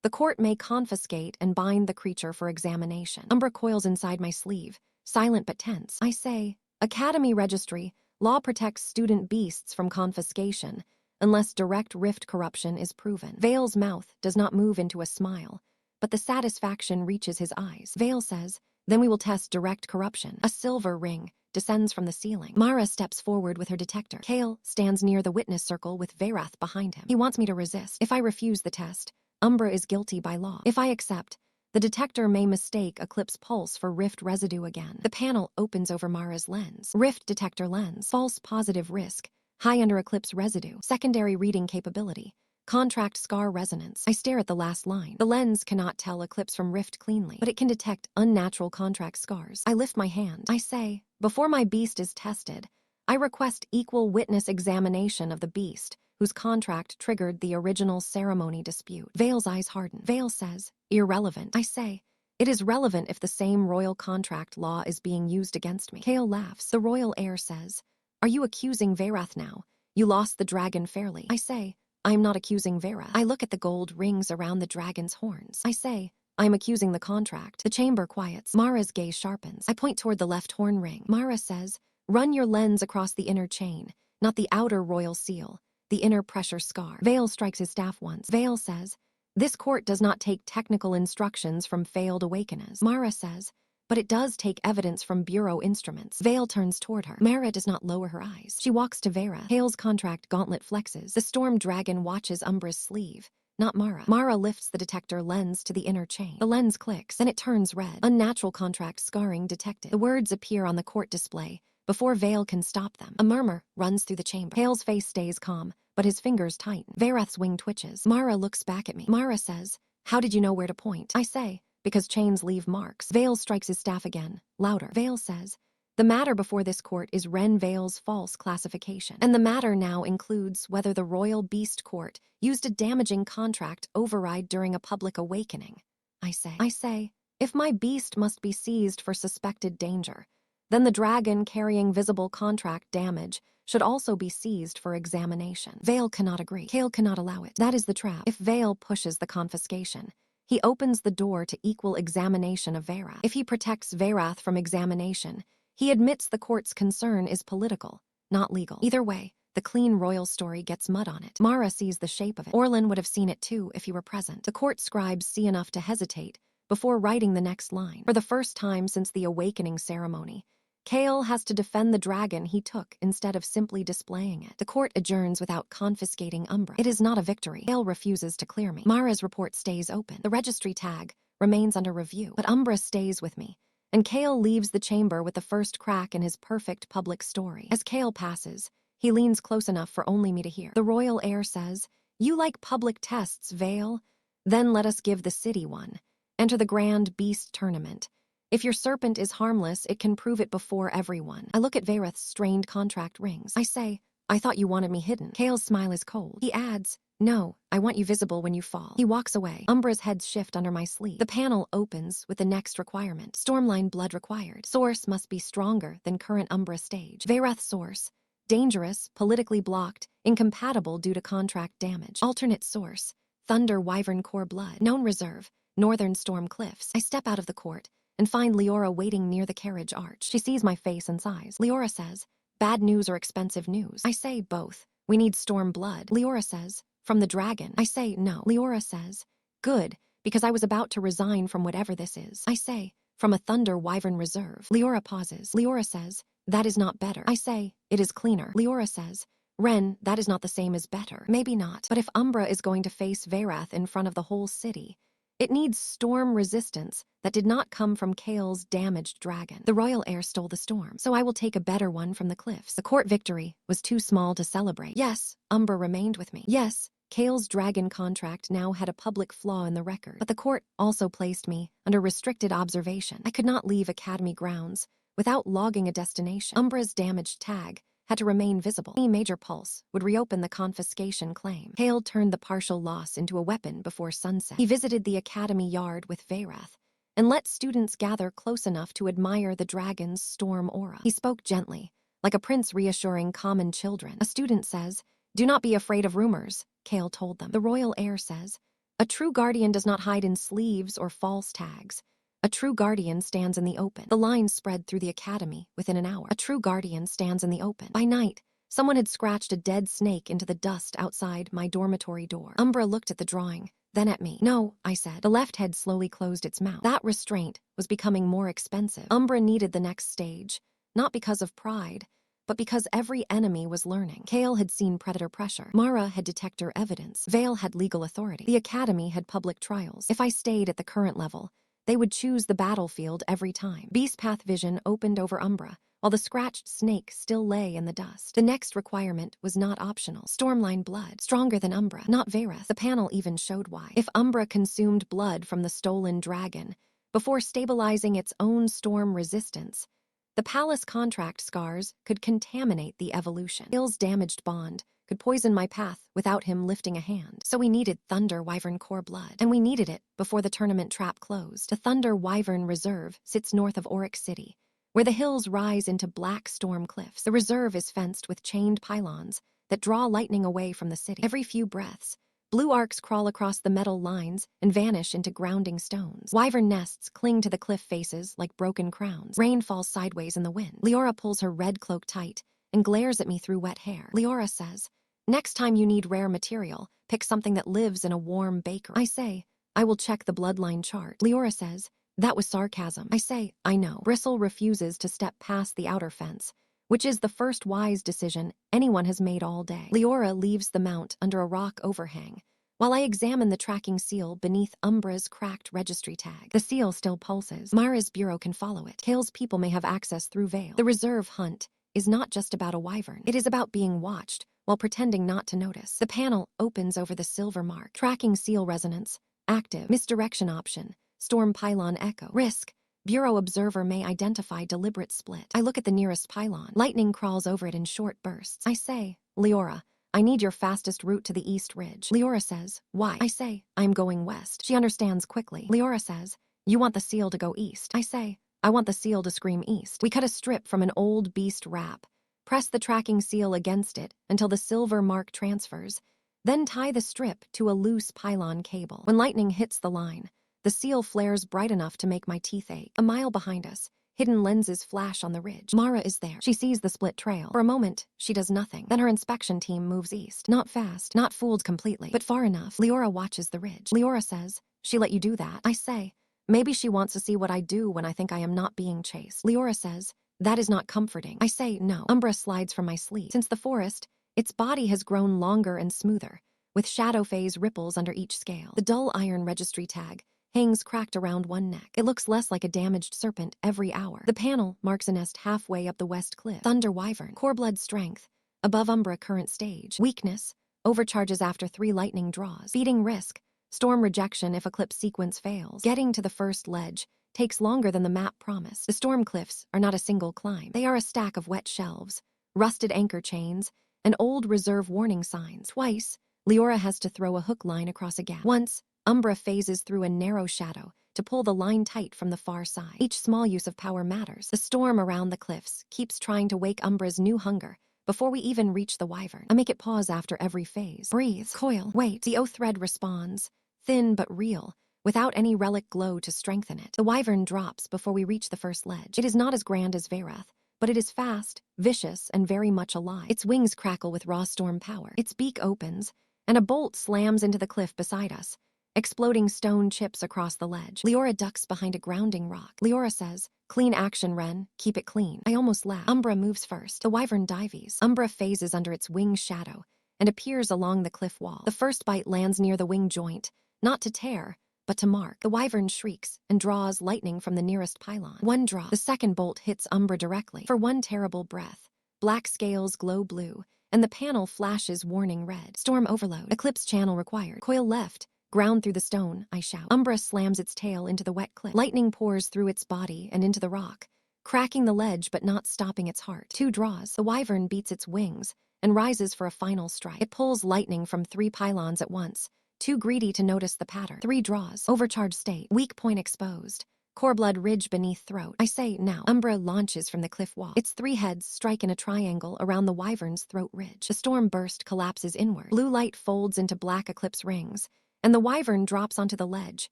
[SPEAKER 1] The court may confiscate and bind the creature for examination." Umbra coils inside my sleeve, silent but tense. I say, "Academy registry, law protects student beasts from confiscation unless direct rift corruption is proven." Vale's mouth does not move into a smile, but the satisfaction reaches his eyes. Vale says, "Then we will test direct corruption." A silver ring descends from the ceiling. Mara steps forward with her detector. Kale stands near the witness circle with Vareth behind him. He wants me to resist. If I refuse the test, Umbra is guilty by law. If I accept, the detector may mistake Eclipse pulse for rift residue again. The panel opens over Mara's lens. Rift detector lens. False positive risk. High under Eclipse residue. Secondary reading capability. Contract scar resonance. I stare at the last line. The lens cannot tell Eclipse from rift cleanly, but it can detect unnatural contract scars. I lift my hand. I say, "Before my beast is tested, I request equal witness examination of the beast whose contract triggered the original ceremony dispute." Vale's eyes harden. Vale says, "Irrelevant." I say, "It is relevant if the same royal contract law is being used against me." Kale laughs. The royal heir says, "Are you accusing Vareth now? You lost the dragon fairly." I say, "I am not accusing Vareth." I look at the gold rings around the dragon's horns. I say, "I am accusing the contract." The chamber quiets. Mara's gaze sharpens. I point toward the left horn ring. Mara says, "Run your lens across the inner chain, not the outer royal seal. the inner pressure scar. Vale strikes his staff once. Vale says, "This court does not take technical instructions from failed awakeners." Mara says, "But it does take evidence from bureau instruments." Vale turns toward her. Mara does not lower her eyes. She walks to Vera. Kale's contract gauntlet flexes. The storm dragon watches Umbra's sleeve, not Mara. Mara lifts the detector lens to the inner chain. The lens clicks, then it turns red. Unnatural contract scarring detected. The words appear on the court display before Vale can stop them. A murmur runs through the chamber. Kale's face stays calm, but his fingers tighten. Verath's wing twitches. Mara looks back at me. Mara says, "How did you know where to point?" I say, "Because chains leave marks." Vale strikes his staff again, louder. Vale says, "The matter before this court is Ren Vale's false classification. And the matter now includes whether the Royal Beast Court used a damaging contract override during a public awakening." I say, "If my beast must be seized for suspected danger, then the dragon carrying visible contract damage should also be seized for examination." Vale cannot agree. Kale cannot allow it. That is the trap. If Vale pushes the confiscation, he opens the door to equal examination of Verath. If he protects Verath from examination, he admits the court's concern is political, not legal. Either way, the clean royal story gets mud on it. Mara sees the shape of it. Orlin would have seen it too if he were present. The court scribes see enough to hesitate before writing the next line. For the first time since the awakening ceremony, Kale has to defend the dragon he took instead of simply displaying it. The court adjourns without confiscating Umbra. It is not a victory. Kale refuses to clear me. Mara's report stays open. The registry tag remains under review, but Umbra stays with me, and Kale leaves the chamber with the first crack in his perfect public story. As Kale passes, he leans close enough for only me to hear. The royal heir says, "You like public tests, Vale? Then let us give the city one. Enter the Grand Beast Tournament. If your serpent is harmless, it can prove it before everyone." I look at Verath's strained contract rings. I say, "I thought you wanted me hidden." Kale's smile is cold. He adds, "No, I want you visible when you fall." He walks away. Umbra's heads shift under my sleeve. The panel opens with the next requirement. Stormline blood required. Source must be stronger than current Umbra stage. Verath source: dangerous, politically blocked, incompatible due to contract damage. Alternate source: Thunder Wyvern core blood. Known reserve: Northern Storm Cliffs. I step out of the court and find Leora waiting near the carriage arch. She sees my face and sighs. Leora says, "Bad news or expensive news?" I say, "Both. We need storm blood." Leora says, "From the dragon?" I say, "No." Leora says, "Good, because I was about to resign from whatever this is." I say, "From a Thunder Wyvern reserve." Leora pauses. Leora says, "That is not better." I say, "It is cleaner." Leora says, "Ren, that is not the same as better." Maybe not, but if Umbra is going to face Verath in front of the whole city, it needs storm resistance that did not come from Kale's damaged dragon. The royal heir stole the storm, so I will take a better one from the cliffs. The court victory was too small to celebrate. Yes, Umbra remained with me. Yes, Kale's dragon contract now had a public flaw in the record, but the court also placed me under restricted observation. I could not leave Academy grounds without logging a destination. Umbra's damaged tag had to remain visible. Any major pulse would reopen the confiscation claim. Kale turned the partial loss into a weapon before sunset. He visited the academy yard with Verath and let students gather close enough to admire the dragon's storm aura. He spoke gently, like a prince reassuring common children. A student says, "Do not be afraid of rumors," Kale told them. The royal heir says, "A true guardian does not hide in sleeves or false tags. A true guardian stands in the open." The lines spread through the academy within an hour. A true guardian stands in the open. By night, someone had scratched a dead snake into the dust outside my dormitory door. Umbra looked at the drawing, then at me. "No," I said. The left head slowly closed its mouth. That restraint was becoming more expensive. Umbra needed the next stage, not because of pride, but because every enemy was learning. Kale had seen predator pressure. Mara had detector evidence. Vale had legal authority. The academy had public trials. If I stayed at the current level, they would choose the battlefield every time. Beast Path vision opened over Umbra, while the scratched snake still lay in the dust. The next requirement was not optional. Stormline blood, stronger than Umbra, not Verath. The panel even showed why. If Umbra consumed blood from the stolen dragon before stabilizing its own storm resistance, the palace contract scars could contaminate the evolution. Kale's damaged bond could poison my path without him lifting a hand. So we needed Thunder Wyvern core blood, and we needed it before the tournament trap closed. The Thunder Wyvern Reserve sits north of Oryx City, where the hills rise into black storm cliffs. The reserve is fenced with chained pylons that draw lightning away from the city. Every few breaths, blue arcs crawl across the metal lines and vanish into grounding stones. Wyvern nests cling to the cliff faces like broken crowns. Rain falls sideways in the wind. Leora pulls her red cloak tight and glares at me through wet hair. Leora says, Next time you need rare material, pick something that lives in a warm bakery. I say, I will check the bloodline chart. Leora says, that was sarcasm. I say, I know. Bristle refuses to step past the outer fence, which is the first wise decision anyone has made all day. Leora leaves the mount under a rock overhang, while I examine the tracking seal beneath Umbra's cracked registry tag. The seal still pulses. Mara's bureau can follow it. Kale's people may have access through Vale. The reserve hunt is not just about a wyvern. It is about being watched while pretending not to notice. The panel opens over the silver mark. Tracking seal resonance. Active. Misdirection option. Storm pylon echo. Risk. Bureau observer may identify deliberate split. I look at the nearest pylon. Lightning crawls over it in short bursts. I say, Leora, I need your fastest route to the east ridge. Leora says, why? I say, I'm going west. She understands quickly. Leora says, you want the seal to go east. I say, I want the seal to scream east. We cut a strip from an old beast wrap, press the tracking seal against it until the silver mark transfers, then tie the strip to a loose pylon cable. When lightning hits the line, the seal flares bright enough to make my teeth ache. A mile behind us, hidden lenses flash on the ridge. Mara is there. She sees the split trail. For a moment, she does nothing. Then her inspection team moves east. Not fast, not fooled completely, but far enough. Leora watches the ridge. Leora says, she let you do that? I say, maybe she wants to see what I do when I think I am not being chased. Leora says, that is not comforting. I say, no. Umbra slides from my sleeve. Since the forest, its body has grown longer and smoother, with shadow phase ripples under each scale. The dull iron registry tag hangs cracked around one neck. It looks less like a damaged serpent every hour. The panel marks a nest halfway up the west cliff. Thunder wyvern. Core blood strength. Above Umbra current stage. Weakness. Overcharges after 3 lightning draws. Beating risk. Storm rejection if eclipse sequence fails. Getting to the first ledge takes longer than the map promised. The storm cliffs are not a single climb. They are a stack of wet shelves, rusted anchor chains, and old reserve warning signs. Twice, Leora has to throw a hook line across a gap. Once, Umbra phases through a narrow shadow to pull the line tight from the far side. Each small use of power matters. The storm around the cliffs keeps trying to wake Umbra's new hunger before we even reach the wyvern. I make it pause after every phase. Breathe. Coil. Wait. The O-thread responds, thin but real, without any relic glow to strengthen it. The wyvern drops before we reach the first ledge. It is not as grand as Verath, but it is fast, vicious, and very much alive. Its wings crackle with raw storm power. Its beak opens, and a bolt slams into the cliff beside us, exploding stone chips across the ledge. Leora ducks behind a grounding rock. Leora says, clean action, Ren. Keep it clean. I almost laugh. Umbra moves first. The wyvern dives. Umbra phases under its wing shadow and appears along the cliff wall. The first bite lands near the wing joint, not to tear, but to mark. The wyvern shrieks and draws lightning from the nearest pylon. One draw. The second bolt hits Umbra directly. For one terrible breath, black scales glow blue, and the panel flashes warning red. Storm overload. Eclipse channel required. Coil left. Ground through the stone, I shout. Umbra slams its tail into the wet cliff. Lightning pours through its body and into the rock, cracking the ledge but not stopping its heart. 2 draws. The wyvern beats its wings and rises for a final strike. It pulls lightning from 3 pylons at once, too greedy to notice the pattern. 3 draws. Overcharged state. Weak point exposed. Core blood ridge beneath throat. I say, now. Umbra launches from the cliff wall. Its 3 heads strike in a triangle around the wyvern's throat ridge. The storm burst collapses inward. Blue light folds into black eclipse rings, and the wyvern drops onto the ledge,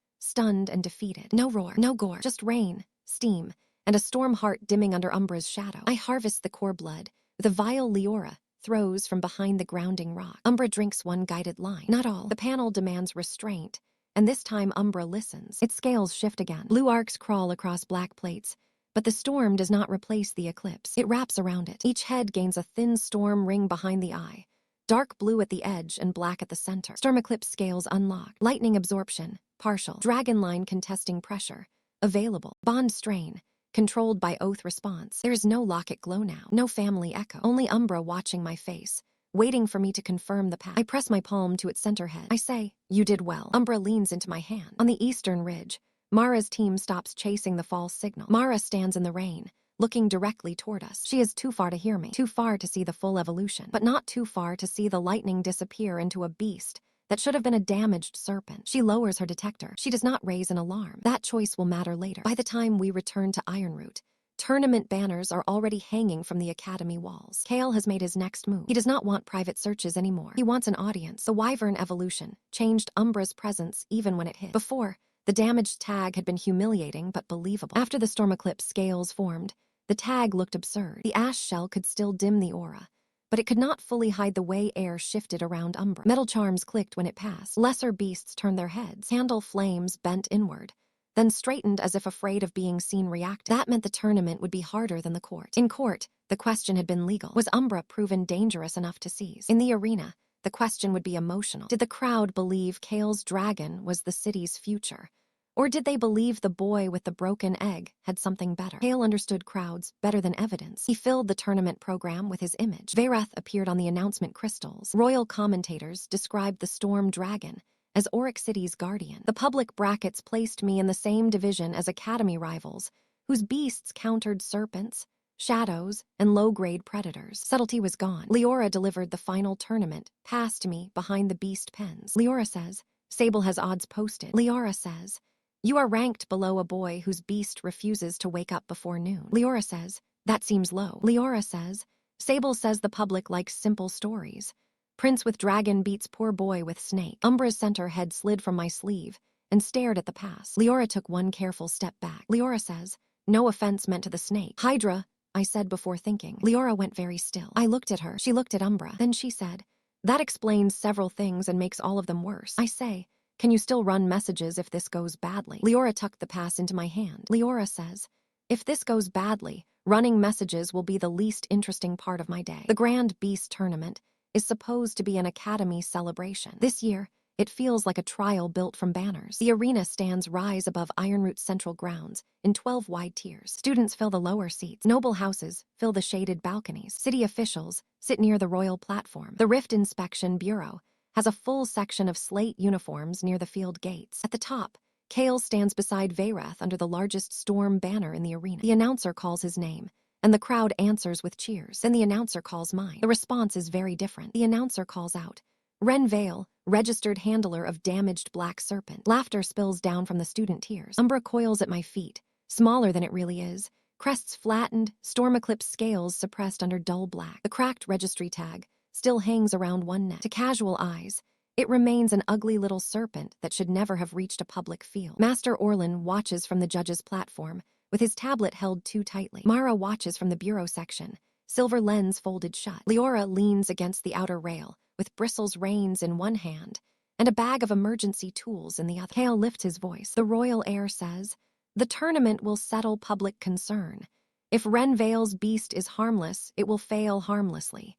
[SPEAKER 1] stunned and defeated. No roar, no gore, just rain, steam, and a storm heart dimming under Umbra's shadow. I harvest the core blood with a vial Leora throws from behind the grounding rock. Umbra drinks one guided line. Not all. The panel demands restraint, and this time Umbra listens. Its scales shift again. Blue arcs crawl across black plates, but the storm does not replace the eclipse. It wraps around it. Each head gains a thin storm ring behind the eye, dark blue at the edge and black at the center. Storm eclipse scales unlocked. Lightning absorption, partial. Dragon line contesting pressure, available. Bond strain, controlled by oath response. There is no locket glow now, no family echo. Only Umbra watching my face, waiting for me to confirm the path. I press my palm to its center head. I say, you did well. Umbra leans into my hand. On the eastern ridge, Mara's team stops chasing the false signal. Mara stands in the rain, looking directly toward us. She is too far to hear me, too far to see the full evolution, but not too far to see the lightning disappear into a beast that should have been a damaged serpent. She lowers her detector. She does not raise an alarm. That choice will matter later. By the time we return to Ironroot, tournament banners are already hanging from the academy walls. Kale has made his next move. He does not want private searches anymore. He wants an audience. The wyvern evolution changed Umbra's presence even when it hit. Before, the damaged tag had been humiliating but believable. After the storm eclipse scales formed, the tag looked absurd. The ash shell could still dim the aura, but it could not fully hide the way air shifted around Umbra. Metal charms clicked when it passed. Lesser beasts turned their heads. Candle flames bent inward, then straightened as if afraid of being seen reacting. That meant the tournament would be harder than the court. In court, the question had been legal. Was Umbra proven dangerous enough to seize? In the arena, the question would be emotional. Did the crowd believe Kale's dragon was the city's future? Or did they believe the boy with the broken egg had something better? Kale understood crowds better than evidence. He filled the tournament program with his image. Vayreth appeared on the announcement crystals. Royal commentators described the storm dragon as Oryx City's guardian. The public brackets placed me in the same division as academy rivals, whose beasts countered serpents, shadows, and low-grade predators. Subtlety was gone. Leora delivered the final tournament, past me behind the beast pens. Leora says, Sable has odds posted. Leora says, you are ranked below a boy whose beast refuses to wake up before noon. Leora says, that seems low. Leora says, Sable says the public likes simple stories. Prince with dragon beats poor boy with snake. Umbra's center head slid from my sleeve and stared at the pass. Leora took one careful step back. Leora says, no offense meant to the snake. Hydra, I said before thinking. Leora went very still. I looked at her. She looked at Umbra. Then she said, that explains several things and makes all of them worse. I say, can you still run messages if this goes badly? Leora tucked the pass into my hand. Leora says, if this goes badly, running messages will be the least interesting part of my day. The Grand Beast Tournament is supposed to be an academy celebration. This year, it feels like a trial built from banners. The arena stands rise above Ironroot's central grounds in 12 wide tiers. Students fill the lower seats. Noble houses fill the shaded balconies. City officials sit near the royal platform. The Rift Inspection Bureau has a full section of slate uniforms near the field gates. At the top, Kale stands beside Vayreth under the largest storm banner in the arena. The announcer calls his name, and the crowd answers with cheers. Then the announcer calls mine. The response is very different. The announcer calls out, Ren Vale, registered handler of damaged black serpent. Laughter spills down from the student tiers. Umbra coils at my feet, smaller than it really is, crests flattened, storm eclipse scales suppressed under dull black. The cracked registry tag still hangs around one neck. To casual eyes, it remains an ugly little serpent that should never have reached a public field. Master Orlin watches from the judge's platform, with his tablet held too tightly. Mara watches from the bureau section, silver lens folded shut. Leora leans against the outer rail, with bristles reins in one hand, and a bag of emergency tools in the other. Kale lifts his voice. The royal heir says, the tournament will settle public concern. If Ren Vale's beast is harmless, it will fail harmlessly.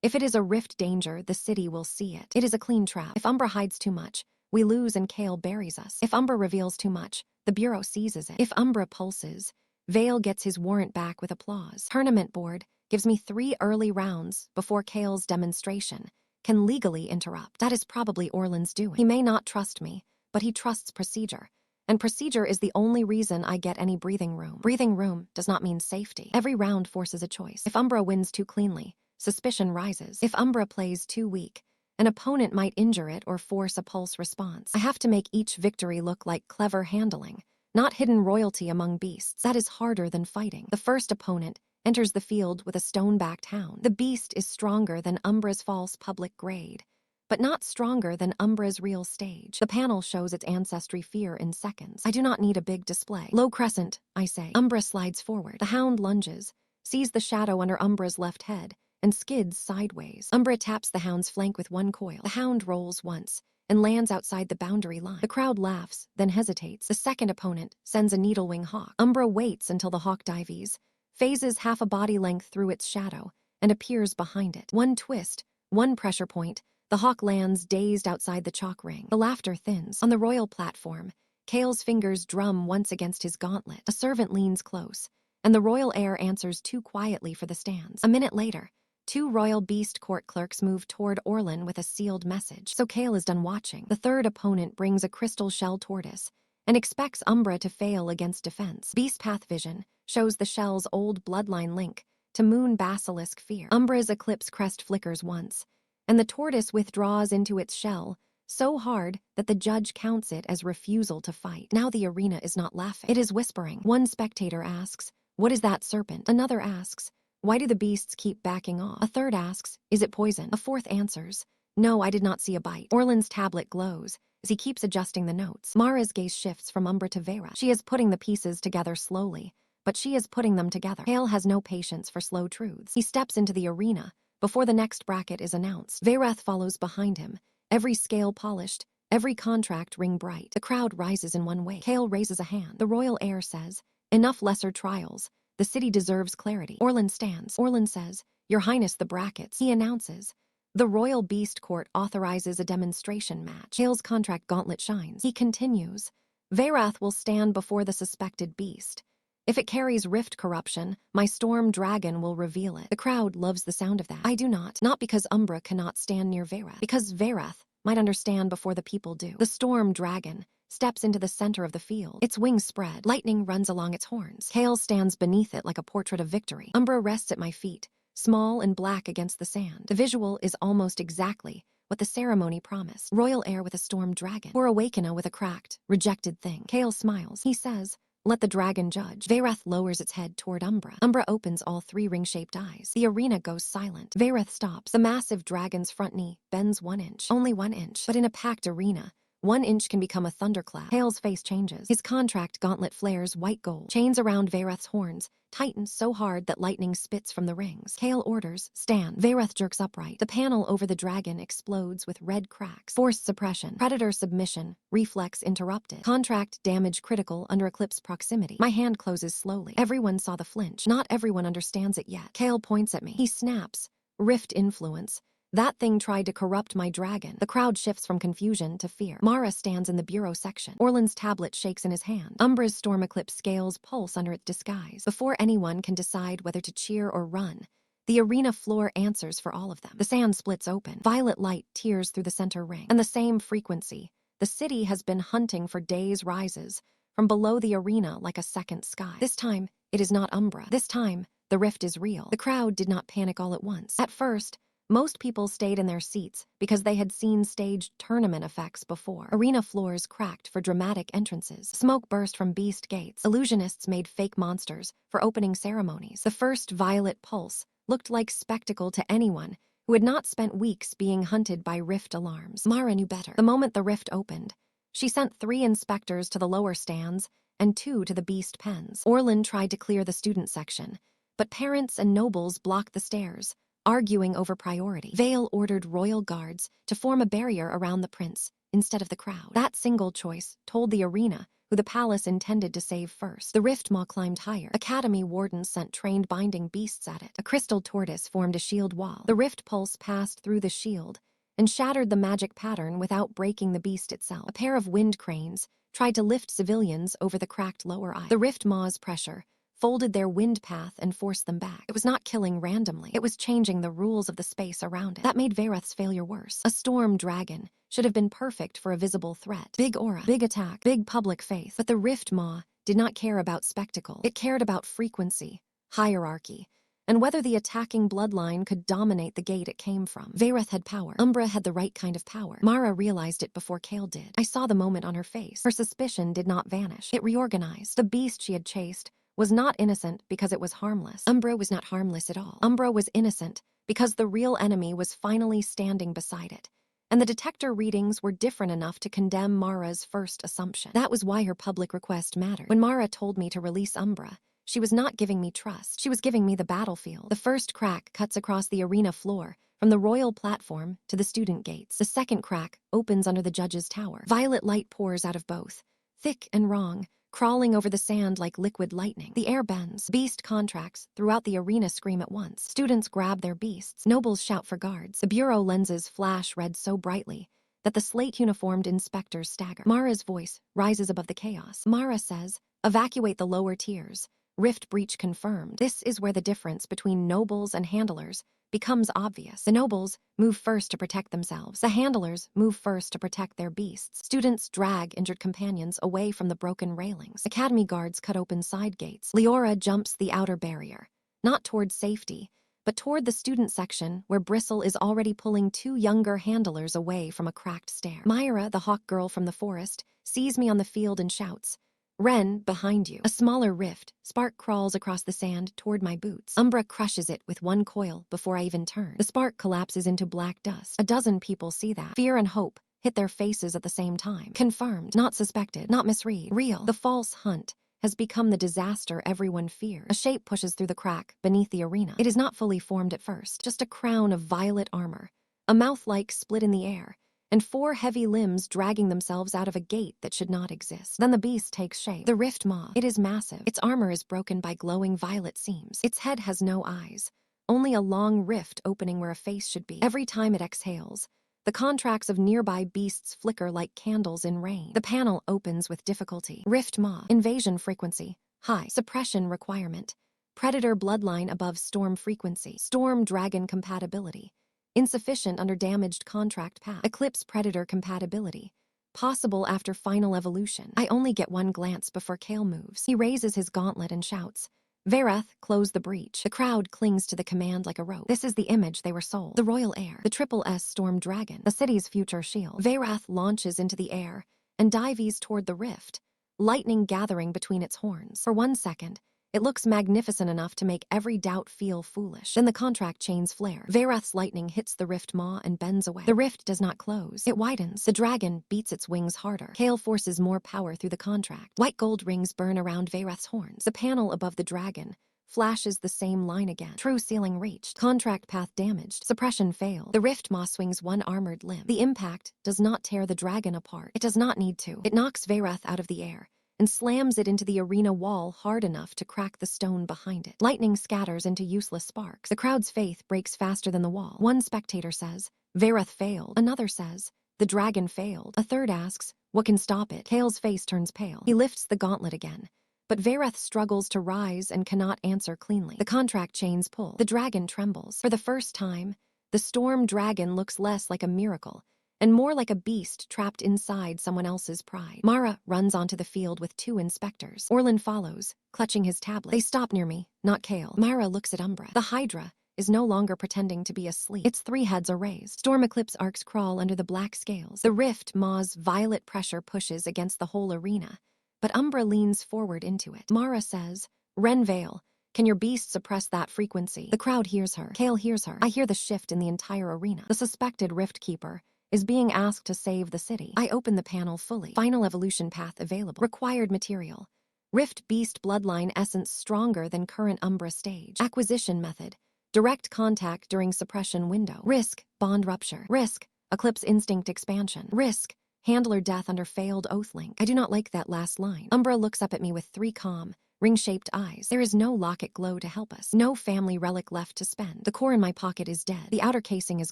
[SPEAKER 1] If it is a rift danger, the city will see it. It is a clean trap. If Umbra hides too much, we lose and Kale buries us. If Umbra reveals too much, the Bureau seizes it. If Umbra pulses, Vale gets his warrant back with applause. Tournament board gives me 3 early rounds before Kale's demonstration can legally interrupt. That is probably Orlin's doing. He may not trust me, but he trusts procedure. And procedure is the only reason I get any breathing room. Breathing room does not mean safety. Every round forces a choice. If Umbra wins too cleanly, suspicion rises. If Umbra plays too weak, an opponent might injure it or force a pulse response. I have to make each victory look like clever handling, not hidden royalty among beasts. That is harder than fighting. The first opponent enters the field with a stone-backed hound. The beast is stronger than Umbra's false public grade, but not stronger than Umbra's real stage. The panel shows its ancestry fear in seconds. I do not need a big display. Low crescent, I say. Umbra slides forward. The hound lunges, sees the shadow under Umbra's left head, and skids sideways. Umbra taps the hound's flank with one coil. The hound rolls once and lands outside the boundary line. The crowd laughs, then hesitates. The second opponent sends a needlewing hawk. Umbra waits until the hawk dives, phases half a body length through its shadow, and appears behind it. One twist, one pressure point, the hawk lands dazed outside the chalk ring. The laughter thins. On the royal platform, Kale's fingers drum once against his gauntlet. A servant leans close, and the royal heir answers too quietly for the stands. A minute later, 2 royal beast court clerks move toward Orlin with a sealed message. So Kale is done watching. The third opponent brings a crystal shell tortoise and expects Umbra to fail against defense. Beast Path Vision shows the shell's old bloodline link to moon basilisk fear. Umbra's eclipse crest flickers once, and the tortoise withdraws into its shell so hard that the judge counts it as refusal to fight. Now the arena is not laughing. It is whispering. One spectator asks, what is that serpent? Another asks, why do the beasts keep backing off? A third asks, is it poison? A fourth answers, no, I did not see a bite. Orlin's tablet glows as he keeps adjusting the notes. Mara's gaze shifts from Umbra to Vera. She is putting the pieces together slowly, but she is putting them together. Kale has no patience for slow truths. He steps into the arena, before the next bracket is announced. Vareth follows behind him, every scale polished, every contract ring bright. The crowd rises in one wave. Kale raises a hand. The royal heir says, "Enough lesser trials. The city deserves clarity." Orlan stands. Orlan says, "Your Highness, the brackets." He announces, "The Royal Beast Court authorizes a demonstration match." Kale's contract gauntlet shines. He continues, "Vareth will stand before the suspected beast. If it carries rift corruption, my storm dragon will reveal it." The crowd loves the sound of that. I do not. Not because Umbra cannot stand near Vareth. Because Vareth might understand before the people do. The storm dragon steps into the center of the field. Its wings spread. Lightning runs along its horns. Kale stands beneath it like a portrait of victory. Umbra rests at my feet, small and black against the sand. The visual is almost exactly what the ceremony promised. Royal heir with a storm dragon. Or Awakena with a cracked, rejected thing. Kale smiles. He says, "Let the dragon judge." Vareth lowers its head toward Umbra. Umbra opens all three ring-shaped eyes. The arena goes silent. Vareth stops. The massive dragon's front knee bends 1 inch. Only 1 inch. But in a packed arena, 1 inch can become a thunderclap. Kale's face changes. His contract gauntlet flares white gold. Chains around Vareth's horns tighten so hard that lightning spits from the rings. Kale orders, "Stand." Vareth jerks upright. The panel over the dragon explodes with red cracks. Forced suppression. Predator submission. Reflex interrupted. Contract damage critical under eclipse proximity. My hand closes slowly. Everyone saw the flinch. Not everyone understands it yet. Kale points at me. He snaps. "Rift influence. That thing tried to corrupt my dragon." The crowd shifts from confusion to fear. Mara stands in the bureau section. Orlan's tablet shakes in his hand. Umbra's storm eclipse scales pulse under its disguise. Before anyone can decide whether to cheer or run, the arena floor answers for all of them. The sand splits open. Violet light tears through the center ring. And the same frequency the city has been hunting for days rises from below the arena like a second sky. This time, it is not Umbra. This time, the rift is real. The crowd did not panic all at once. At first, most people stayed in their seats because they had seen staged tournament effects before. Arena floors cracked for dramatic entrances. Smoke burst from beast gates. Illusionists made fake monsters for opening ceremonies. The first violet pulse looked like spectacle to anyone who had not spent weeks being hunted by rift alarms. Mara knew better. The moment the rift opened, she sent 3 inspectors to the lower stands and 2 to the beast pens. Orlan tried to clear the student section, but parents and nobles blocked the stairs, arguing over priority. Vale ordered royal guards to form a barrier around the prince instead of the crowd. That single choice told the arena who the palace intended to save first. The rift maw climbed higher. Academy wardens sent trained binding beasts at it. A crystal tortoise formed a shield wall. The rift pulse passed through the shield and shattered the magic pattern without breaking the beast itself. A pair of wind cranes tried to lift civilians over the cracked lower eye. The rift maw's pressure folded their wind path and forced them back. It was not killing randomly. It was changing the rules of the space around it. That made Vareth's failure worse. A storm dragon should have been perfect for a visible threat. Big aura, big attack, big public faith. But the rift maw did not care about spectacle. It cared about frequency, hierarchy, and whether the attacking bloodline could dominate the gate it came from. Vareth had power. Umbra had the right kind of power. Mara realized it before Kale did. I saw the moment on her face. Her suspicion did not vanish. It reorganized. The beast she had chased was not innocent because it was harmless. Umbra was not harmless at all. Umbra was innocent because the real enemy was finally standing beside it. And the detector readings were different enough to condemn Mara's first assumption. That was why her public request mattered. When Mara told me to release Umbra, she was not giving me trust. She was giving me the battlefield. The first crack cuts across the arena floor, from the royal platform to the student gates. The second crack opens under the judge's tower. Violet light pours out of both, thick and wrong, crawling over the sand like liquid lightning. The air bends. Beast contracts throughout the arena scream at once. Students grab their beasts. Nobles shout for guards. The bureau lenses flash red so brightly that the slate-uniformed inspectors stagger. Mara's voice rises above the chaos. Mara says, "Evacuate the lower tiers. Rift breach confirmed." This is where the difference between nobles and handlers becomes obvious. The nobles move first to protect themselves. The handlers move first to protect their beasts. Students drag injured companions away from the broken railings. Academy guards cut open side gates. Leora jumps the outer barrier, not toward safety, but toward the student section where Bristle is already pulling 2 younger handlers away from a cracked stair. Myra, the hawk girl from the forest, sees me on the field and shouts, "Ren, behind you." A smaller rift, spark crawls across the sand toward my boots. Umbra crushes it with one coil before I even turn. The spark collapses into black dust. A dozen people see that. Fear and hope hit their faces at the same time. Confirmed, not suspected, not misread. Real. The false hunt has become the disaster everyone feared. A shape pushes through the crack beneath the arena. It is not fully formed at first, just a crown of violet armor, a mouth-like split in the air, and 4 heavy limbs dragging themselves out of a gate that should not exist. Then the beast takes shape. The Rift Maw. It is massive. Its armor is broken by glowing violet seams. Its head has no eyes, only a long rift opening where a face should be. Every time it exhales, the contracts of nearby beasts flicker like candles in rain. The panel opens with difficulty. Rift Maw. Invasion frequency. High. Suppression requirement. Predator bloodline above storm frequency. Storm dragon compatibility. Insufficient under damaged contract path. Eclipse predator compatibility. Possible after final evolution. I only get one glance before Kale moves. He raises his gauntlet and shouts, "Vareth, close the breach." The crowd clings to the command like a rope. This is the image they were sold. The royal heir. The triple S storm dragon. The city's future shield. Vareth launches into the air and dives toward the rift, lightning gathering between its horns. For 1 second, it looks magnificent enough to make every doubt feel foolish. Then the contract chains flare. Vareth's lightning hits the Rift Maw and bends away. The rift does not close. It widens. The dragon beats its wings harder. Kale forces more power through the contract. White gold rings burn around Vareth's horns. The panel above the dragon flashes the same line again. True ceiling reached. Contract path damaged. Suppression failed. The Rift Maw swings one armored limb. The impact does not tear the dragon apart. It does not need to. It knocks Vareth out of the air and slams it into the arena wall hard enough to crack the stone behind it. Lightning scatters into useless sparks. The crowd's faith breaks faster than the wall. One spectator says, "Vareth failed." Another says, "The dragon failed." A third asks, "What can stop it?" Kale's face turns pale. He lifts the gauntlet again, but Vareth struggles to rise and cannot answer cleanly. The contract chains pull. The dragon trembles. For the first time, the storm dragon looks less like a miracle and more like a beast trapped inside someone else's pride. Mara runs onto the field with 2 inspectors. Orlin follows, clutching his tablet. They stop near me, not Kale. Mara looks at Umbra. The Hydra is no longer pretending to be asleep. Its 3 heads are raised. Storm eclipse arcs crawl under the black scales. The Rift Maw's violet pressure pushes against the whole arena, but Umbra leans forward into it. Mara says, "Renvale, can your beast suppress that frequency?" The crowd hears her. Kale hears her. I hear the shift in the entire arena. The suspected Rift Keeper is being asked to save the city. I open the panel fully. Final evolution path available. Required material. Rift Beast bloodline essence stronger than current Umbra stage. Acquisition method. Direct contact during suppression window. Risk, bond rupture. Risk, eclipse instinct expansion. Risk, handler death under failed oath link. I do not like that last line. Umbra looks up at me with 3 calm, ring-shaped eyes. There is no locket glow to help us. No family relic left to spend. The core in my pocket is dead. The outer casing is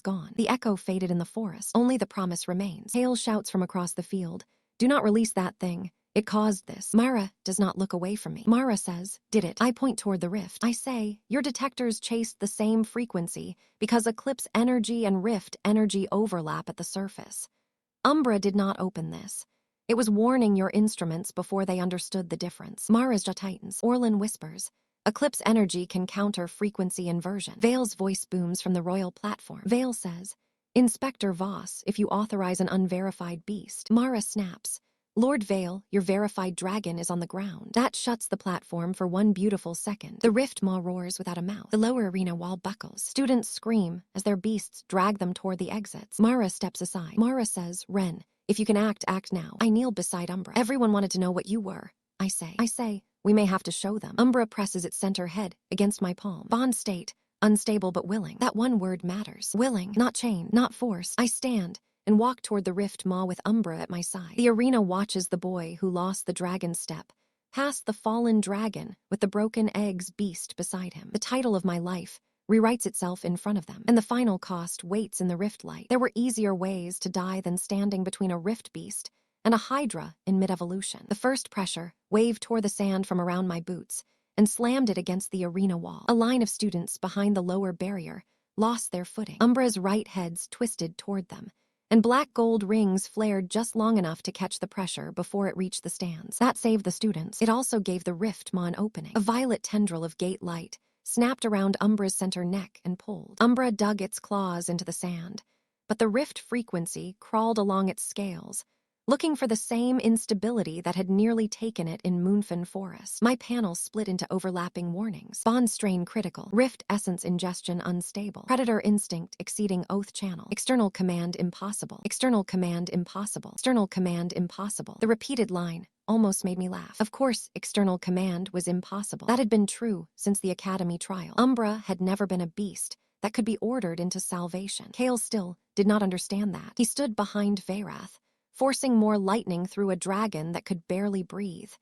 [SPEAKER 1] gone. The echo faded in the forest. Only the promise remains. Hale shouts from across the field, "Do not release that thing. It caused this." Mara does not look away from me. Mara says, "Did it?" I point toward the rift. I say, "Your detectors chased the same frequency because eclipse energy and rift energy overlap at the surface. Umbra did not open this. It was warning your instruments before they understood the difference." Mara's jaw tightens. Orlin whispers, "Eclipse energy can counter frequency inversion." Vale's voice booms from the royal platform. Vale says, "Inspector Voss, if you authorize an unverified beast." Mara snaps, "Lord Vale, your verified dragon is on the ground." That shuts the platform for 1 beautiful second. The Rift Maw roars without a mouth. The lower arena wall buckles. Students scream as their beasts drag them toward the exits. Mara steps aside. Mara says, "Ren, if you can act, act now." I kneel beside Umbra. "Everyone wanted to know what you were." I say, "We may have to show them." Umbra presses its center head against my palm. Bond state, unstable but willing. That one word matters. Willing, not chained, not forced. I stand and walk toward the Rift Maw with Umbra at my side. The arena watches the boy who lost the dragon step, past the fallen dragon with the broken eggs beast beside him. The title of my life rewrites itself in front of them, and the final cost waits in the rift light. There were easier ways to die than standing between a rift beast and a Hydra in mid-evolution. The first pressure wave tore the sand from around my boots and slammed it against the arena wall. A line of students behind the lower barrier lost their footing. Umbra's right heads twisted toward them, and black gold rings flared just long enough to catch the pressure before it reached the stands. That saved the students. It also gave the Rift Maw an opening. A violet tendril of gate light snapped around Umbra's center neck and pulled. Umbra dug its claws into the sand, but the rift frequency crawled along its scales, looking for the same instability that had nearly taken it in Moonfen Forest. My panel split into overlapping warnings. Bond strain critical. Rift essence ingestion unstable. Predator instinct exceeding oath channel. External command impossible. External command impossible. External command impossible. The repeated line almost made me laugh. Of course, external command was impossible. That had been true since the Academy trial. Umbra had never been a beast that could be ordered into salvation. Kale still did not understand that. He stood behind Veyrath, forcing more lightning through a dragon that could barely breathe,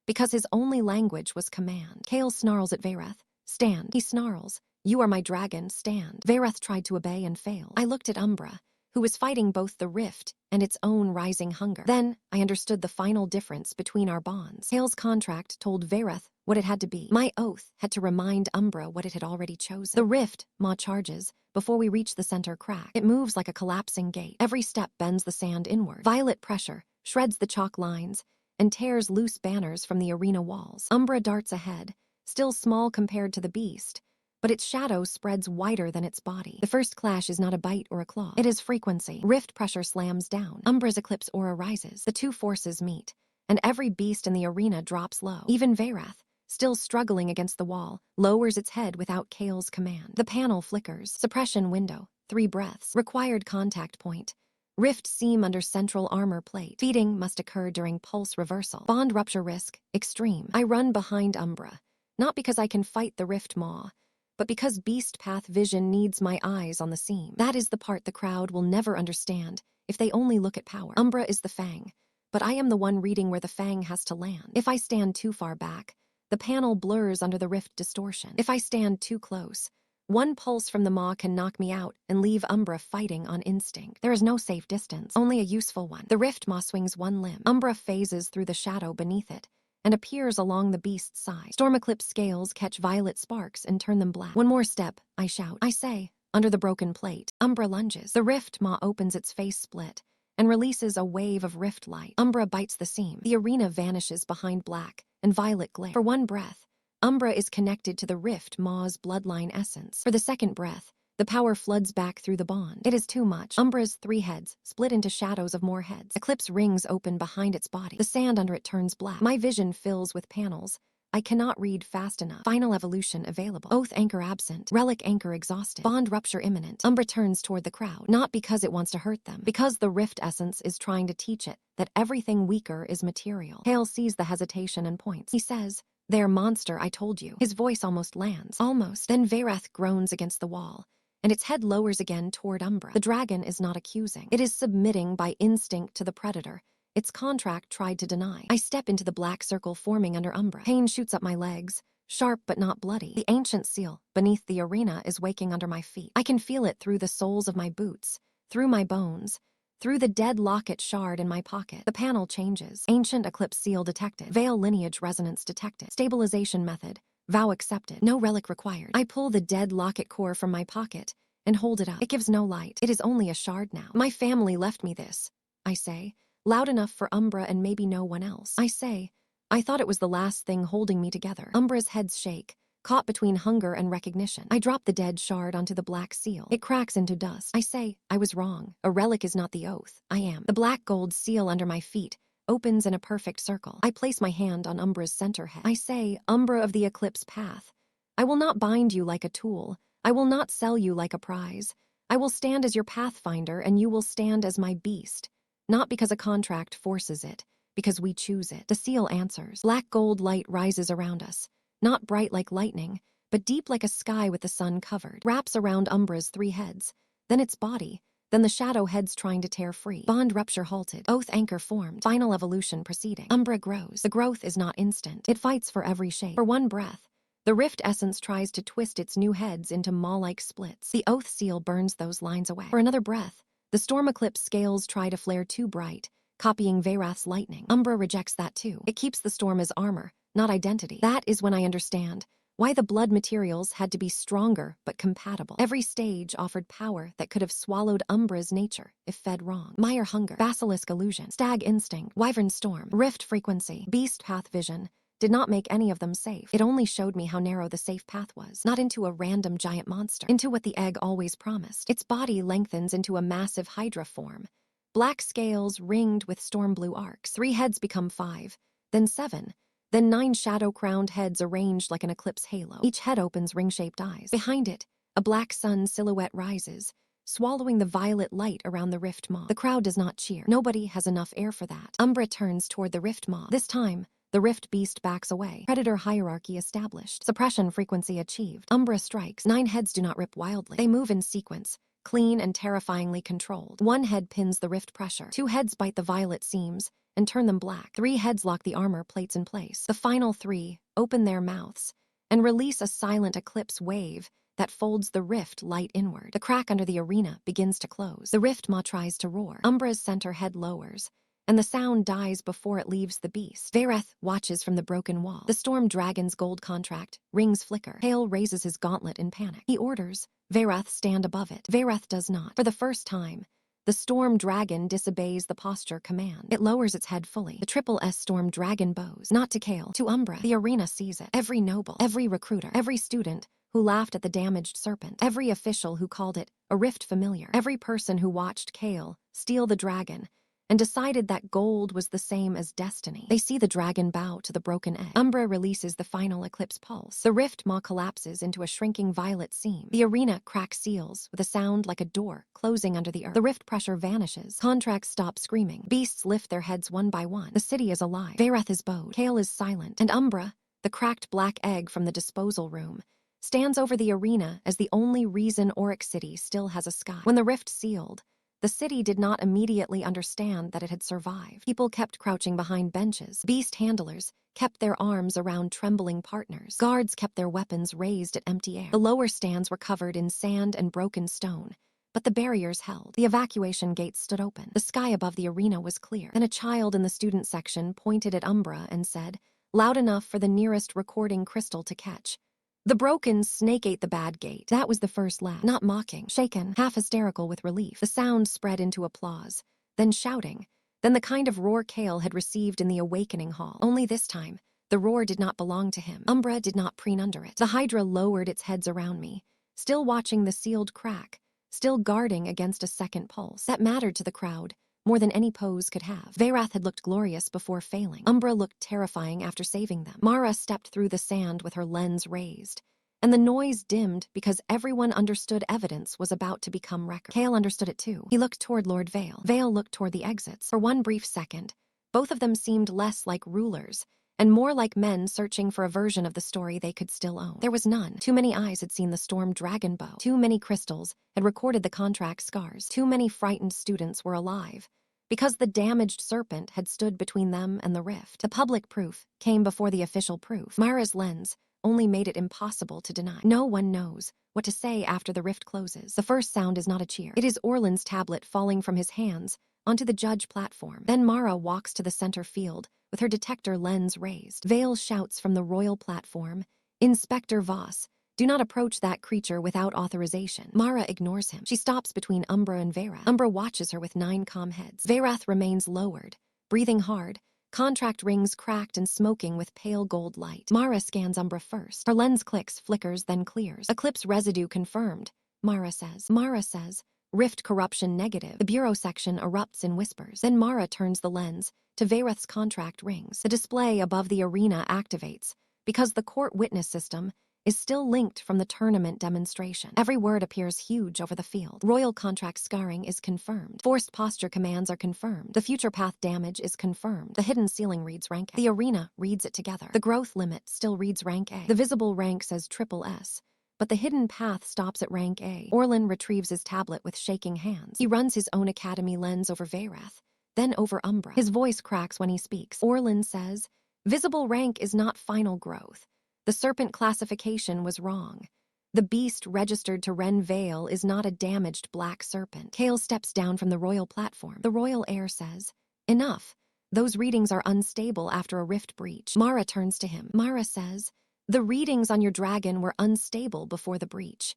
[SPEAKER 1] because his only language was command. Kale snarls at Veyrath. Stand. He snarls. You are my dragon, stand. Veyrath tried to obey and failed. I looked at Umbra, who was fighting both the rift and its own rising hunger. Then I understood the final difference between our bonds. Kale's contract told Veyrath what it had to be. My oath had to remind Umbra what it had already chosen. The rift, Ma charges, before we reach the center crack. It moves like a collapsing gate. Every step bends the sand inward. Violet pressure shreds the chalk lines and tears loose banners from the arena walls. Umbra darts ahead, still small compared to the beast, but its shadow spreads wider than its body. The first clash is not a bite or a claw. It is frequency. Rift pressure slams down. Umbra's eclipse aura rises. The two forces meet, and every beast in the arena drops low. Even Veyrath, still struggling against the wall, lowers its head without Kale's command. The panel flickers. Suppression window. 3 breaths. Required contact point. Rift seam under central armor plate. Feeding must occur during pulse reversal. Bond rupture risk. Extreme. I run behind Umbra, not because I can fight the rift maw, but because beast path vision needs my eyes on the seam. That is the part the crowd will never understand if they only look at power. Umbra is the fang, but I am the one reading where the fang has to land. If I stand too far back, the panel blurs under the rift distortion. If I stand too close, one pulse from the maw can knock me out and leave Umbra fighting on instinct. There is no safe distance, only a useful one. The rift maw swings one limb. Umbra phases through the shadow beneath it and appears along the beast's side. Storm eclipse scales catch violet sparks and turn them black. One more step, I shout. I say, under the broken plate. Umbra lunges. The rift maw opens its face split and releases a wave of rift light. Umbra bites the seam. The arena vanishes behind black and violet glare. For one breath, Umbra is connected to the rift maw's bloodline essence. For the second breath, the power floods back through the bond. It is too much. Umbra's 3 heads split into shadows of more heads. Eclipse rings open behind its body. The sand under it turns black. My vision fills with panels I cannot read fast enough. Final evolution available. Oath anchor absent. Relic anchor exhausted. Bond rupture imminent. Umbra turns toward the crowd, not because it wants to hurt them, because the rift essence is trying to teach it that everything weaker is material. Kale sees the hesitation and points. He says, "There, monster, I told you." His voice almost lands. Almost. Then Veyrath groans against the wall, and its head lowers again toward Umbra. The dragon is not accusing. It is submitting by instinct to the predator its contract tried to deny. I step into the black circle forming under Umbra. Pain shoots up my legs, sharp but not bloody. The ancient seal beneath the arena is waking under my feet. I can feel it through the soles of my boots, through my bones, through the dead locket shard in my pocket. The panel changes. Ancient eclipse seal detected. Veil lineage resonance detected. Stabilization method. Vow accepted. No relic required. I pull the dead locket core from my pocket and hold it up. It gives no light. It is only a shard now. My family left me this, I say, loud enough for Umbra and maybe no one else. I say, I thought it was the last thing holding me together. Umbra's heads shake, caught between hunger and recognition. I drop the dead shard onto the black seal. It cracks into dust. I say, I was wrong. A relic is not the oath. I am. The black gold seal under my feet opens in a perfect circle. I place my hand on Umbra's center head. I say, Umbra of the eclipse path, I will not bind you like a tool. I will not sell you like a prize. I will stand as your pathfinder and you will stand as my beast. Not because a contract forces it, because we choose it. The seal answers. Black gold light rises around us, not bright like lightning, but deep like a sky with the sun covered. Wraps around Umbra's 3 heads, then its body, then the shadow heads trying to tear free. Bond rupture halted. Oath anchor formed. Final evolution proceeding. Umbra grows. The growth is not instant. It fights for every shape. For one breath, the rift essence tries to twist its new heads into maw-like splits. The oath seal burns those lines away. For another breath, the storm eclipse scales try to flare too bright, copying Veyrath's lightning. Umbra rejects that too. It keeps the storm as armor, not identity. That is when I understand why the blood materials had to be stronger but compatible. Every stage offered power that could have swallowed Umbra's nature if fed wrong. Mire hunger, basilisk illusion, stag instinct, wyvern storm, rift frequency, beast path vision did not make any of them safe. It only showed me how narrow the safe path was, not into a random giant monster, into what the egg always promised. Its body lengthens into a massive Hydra form, Black scales ringed with storm blue arcs. 3 heads become 5, then 7, then 9 shadow-crowned heads arranged like an eclipse halo. Each head opens ring-shaped eyes. Behind it, a black sun silhouette rises, swallowing the violet light around the rift maw. The crowd does not cheer. Nobody has enough air for that. Umbra turns toward the rift maw. This time, the rift beast backs away. Predator hierarchy established. Suppression frequency achieved. Umbra strikes. 9 heads do not rip wildly. They move in sequence, clean and terrifyingly controlled. 1 head pins the rift pressure. 2 heads bite the violet seams and turn them black. 3 heads lock the armor plates in place. The final 3 open their mouths and release a silent eclipse wave that folds the rift light inward. The crack under the arena begins to close. The rift maw tries to roar. Umbra's center head lowers, and the sound dies before it leaves the beast. Vareth watches from the broken wall. The storm dragon's gold contract rings flicker. Kale raises his gauntlet in panic. He orders Vareth stand above it. Vareth does not. For the first time, the storm dragon disobeys the posture command. It lowers its head fully. The triple S storm dragon bows, not to Kale, to Umbra. The arena sees it. Every noble, every recruiter, every student who laughed at the damaged serpent, every official who called it a rift familiar, every person who watched Kale steal the dragon and decided that gold was the same as destiny. They see the dragon bow to the broken egg. Umbra releases the final eclipse pulse. The rift maw collapses into a shrinking violet seam. The arena cracks seals with a sound like a door closing under the earth. The rift pressure vanishes. Contracts stop screaming. Beasts lift their heads one by one. The city is alive. Vareth is bowed. Kale is silent. And Umbra, the cracked black egg from the disposal room, stands over the arena as the only reason Oryx City still has a sky. When the rift sealed, the city did not immediately understand that it had survived. People kept crouching behind benches. Beast handlers kept their arms around trembling partners. Guards kept their weapons raised at empty air. The lower stands were covered in sand and broken stone, but the barriers held. The evacuation gates stood open. The sky above the arena was clear. Then a child in the student section pointed at Umbra and said, loud enough for the nearest recording crystal to catch, "The broken snake ate the bad gate." That was the first laugh, not mocking, shaken, half hysterical with relief. The sound spread into applause, then shouting, then the kind of roar Kale had received in the awakening hall. Only this time, the roar did not belong to him. Umbra did not preen under it. The Hydra lowered its heads around me, still watching the sealed crack, still guarding against a second pulse. That mattered to the crowd more than any pose could have. Vareth had looked glorious before failing. Umbra looked terrifying after saving them. Mara stepped through the sand with her lens raised, and the noise dimmed because everyone understood evidence was about to become record. Kale understood it too. He looked toward Lord Vale. Vale looked toward the exits. For one brief second, both of them seemed less like rulers and more like men searching for a version of the story they could still own. There was none. Too many eyes had seen the storm dragon bow. Too many crystals had recorded the contract scars. Too many frightened students were alive because the damaged serpent had stood between them and the rift. The public proof came before the official proof. Mara's lens only made it impossible to deny. No one knows what to say after the rift closes. The first sound is not a cheer. It is Orlan's tablet falling from his hands onto the judge platform. Then Mara walks to the center field with her detector lens raised. Vale shouts from the royal platform, "Inspector Voss, do not approach that creature without authorization." Mara ignores him. She stops between Umbra and Vareth. Umbra watches her with 9 calm heads. Vareth remains lowered, breathing hard, contract rings cracked and smoking with pale gold light. Mara scans Umbra first. Her lens clicks, flickers, then clears. Eclipse residue confirmed, Mara says. Mara says, "Rift corruption negative." The bureau section erupts in whispers. Then Mara turns the lens to Vareth's contract rings. The display above the arena activates because the court witness system is still linked from the tournament demonstration. Every word appears huge over the field. Royal contract scarring is confirmed. Forced posture commands are confirmed. The future path damage is confirmed. The hidden ceiling reads rank A. The arena reads it together. The growth limit still reads rank A. The visible rank says triple S, but the hidden path stops at rank A. Orlan retrieves his tablet with shaking hands. He runs his own academy lens over Vareth, then over Umbra. His voice cracks when he speaks. Orlan says, "Visible rank is not final growth. The serpent classification was wrong. The beast registered to Ren Vale is not a damaged black serpent." Kale steps down from the royal platform. The royal heir says, "Enough. Those readings are unstable after a rift breach." Mara turns to him. Mara says, "The readings on your dragon were unstable before the breach."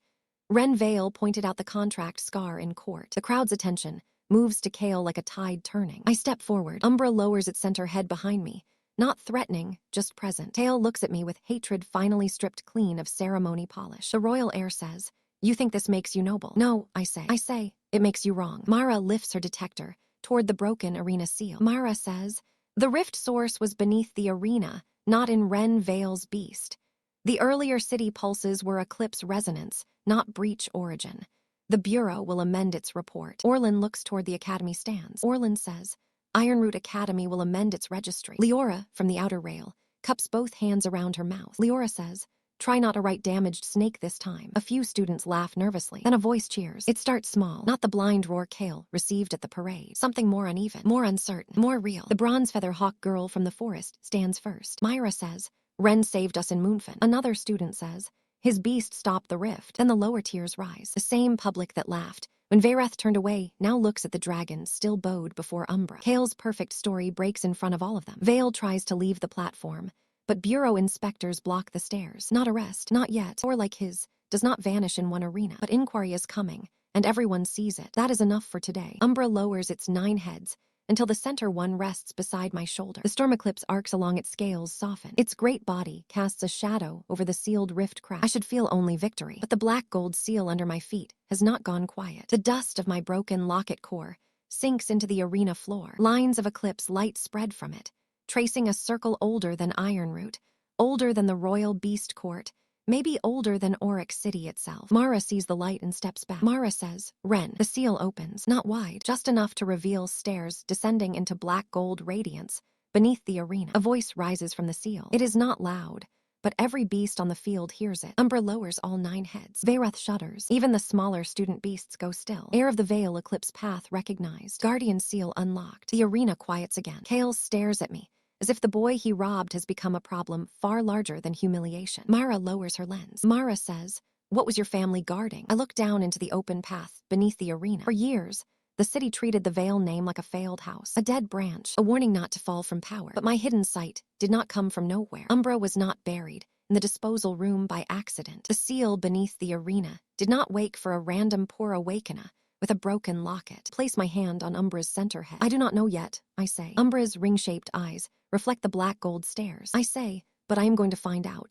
[SPEAKER 1] Ren Vale pointed out the contract scar in court. The crowd's attention moves to Kale like a tide turning. I step forward. Umbra lowers its center head behind me. Not threatening, just present. Kale looks at me with hatred finally stripped clean of ceremony polish. The royal heir says, "You think this makes you noble?" "No," I say. "I say, it makes you wrong." Mara lifts her detector, toward the broken arena seal. Mara says, the rift source was beneath the arena, not in Ren Vale's beast. The earlier city pulses were eclipse resonance, not breach origin. The Bureau will amend its report. Orlin looks toward the Academy stands. Orlin says, Ironroot Academy will amend its registry. Leora, from the outer rail, cups both hands around her mouth. Leora says, try not to write damaged snake this time. A few students laugh nervously. Then a voice cheers. It starts small, not the blind roar Kale received at the parade. Something more uneven, more uncertain, more real. The bronze feather hawk girl from the forest stands first. Myra says, Ren saved us in Moonfen. Another student says, his beast stopped the rift. Then the lower tiers rise. The same public that laughed when Vareth turned away now looks at the dragon still bowed before Umbra. Kale's perfect story breaks in front of all of them. Vale tries to leave the platform, but Bureau inspectors block the stairs. Not arrest, not yet, or like his, does not vanish in one arena. But inquiry is coming, and everyone sees it. That is enough for today. Umbra lowers its 9 heads, until the center one rests beside my shoulder. The storm eclipse arcs along its scales soften. Its great body casts a shadow over the sealed rift crack. I should feel only victory, but the black gold seal under my feet has not gone quiet. The dust of my broken locket core sinks into the arena floor. Lines of eclipse light spread from it, tracing a circle older than Ironroot, older than the Royal Beast Court, maybe older than Auric City itself. Mara sees the light and steps back. Mara says, Ren. The seal opens, not wide, just enough to reveal stairs descending into black gold radiance beneath the arena. A voice rises from the seal. It is not loud, but every beast on the field hears it. Umbra lowers all 9 heads. Vareth shudders. Even the smaller student beasts go still. Air of the Veil eclipse path recognized. Guardian seal unlocked. The arena quiets again. Kale stares at me, as if the boy he robbed has become a problem far larger than humiliation. Mara lowers her lens. Mara says, what was your family guarding? I look down into the open path beneath the arena. For years, the city treated the Vale name like a failed house, a dead branch, a warning not to fall from power. But my hidden sight did not come from nowhere. Umbra was not buried in the disposal room by accident. The seal beneath the arena did not wake for a random poor awakener with a broken locket. Place my hand on Umbra's center head. I do not know yet, I say. Umbra's ring-shaped eyes reflect the black gold stairs. I say, but I am going to find out.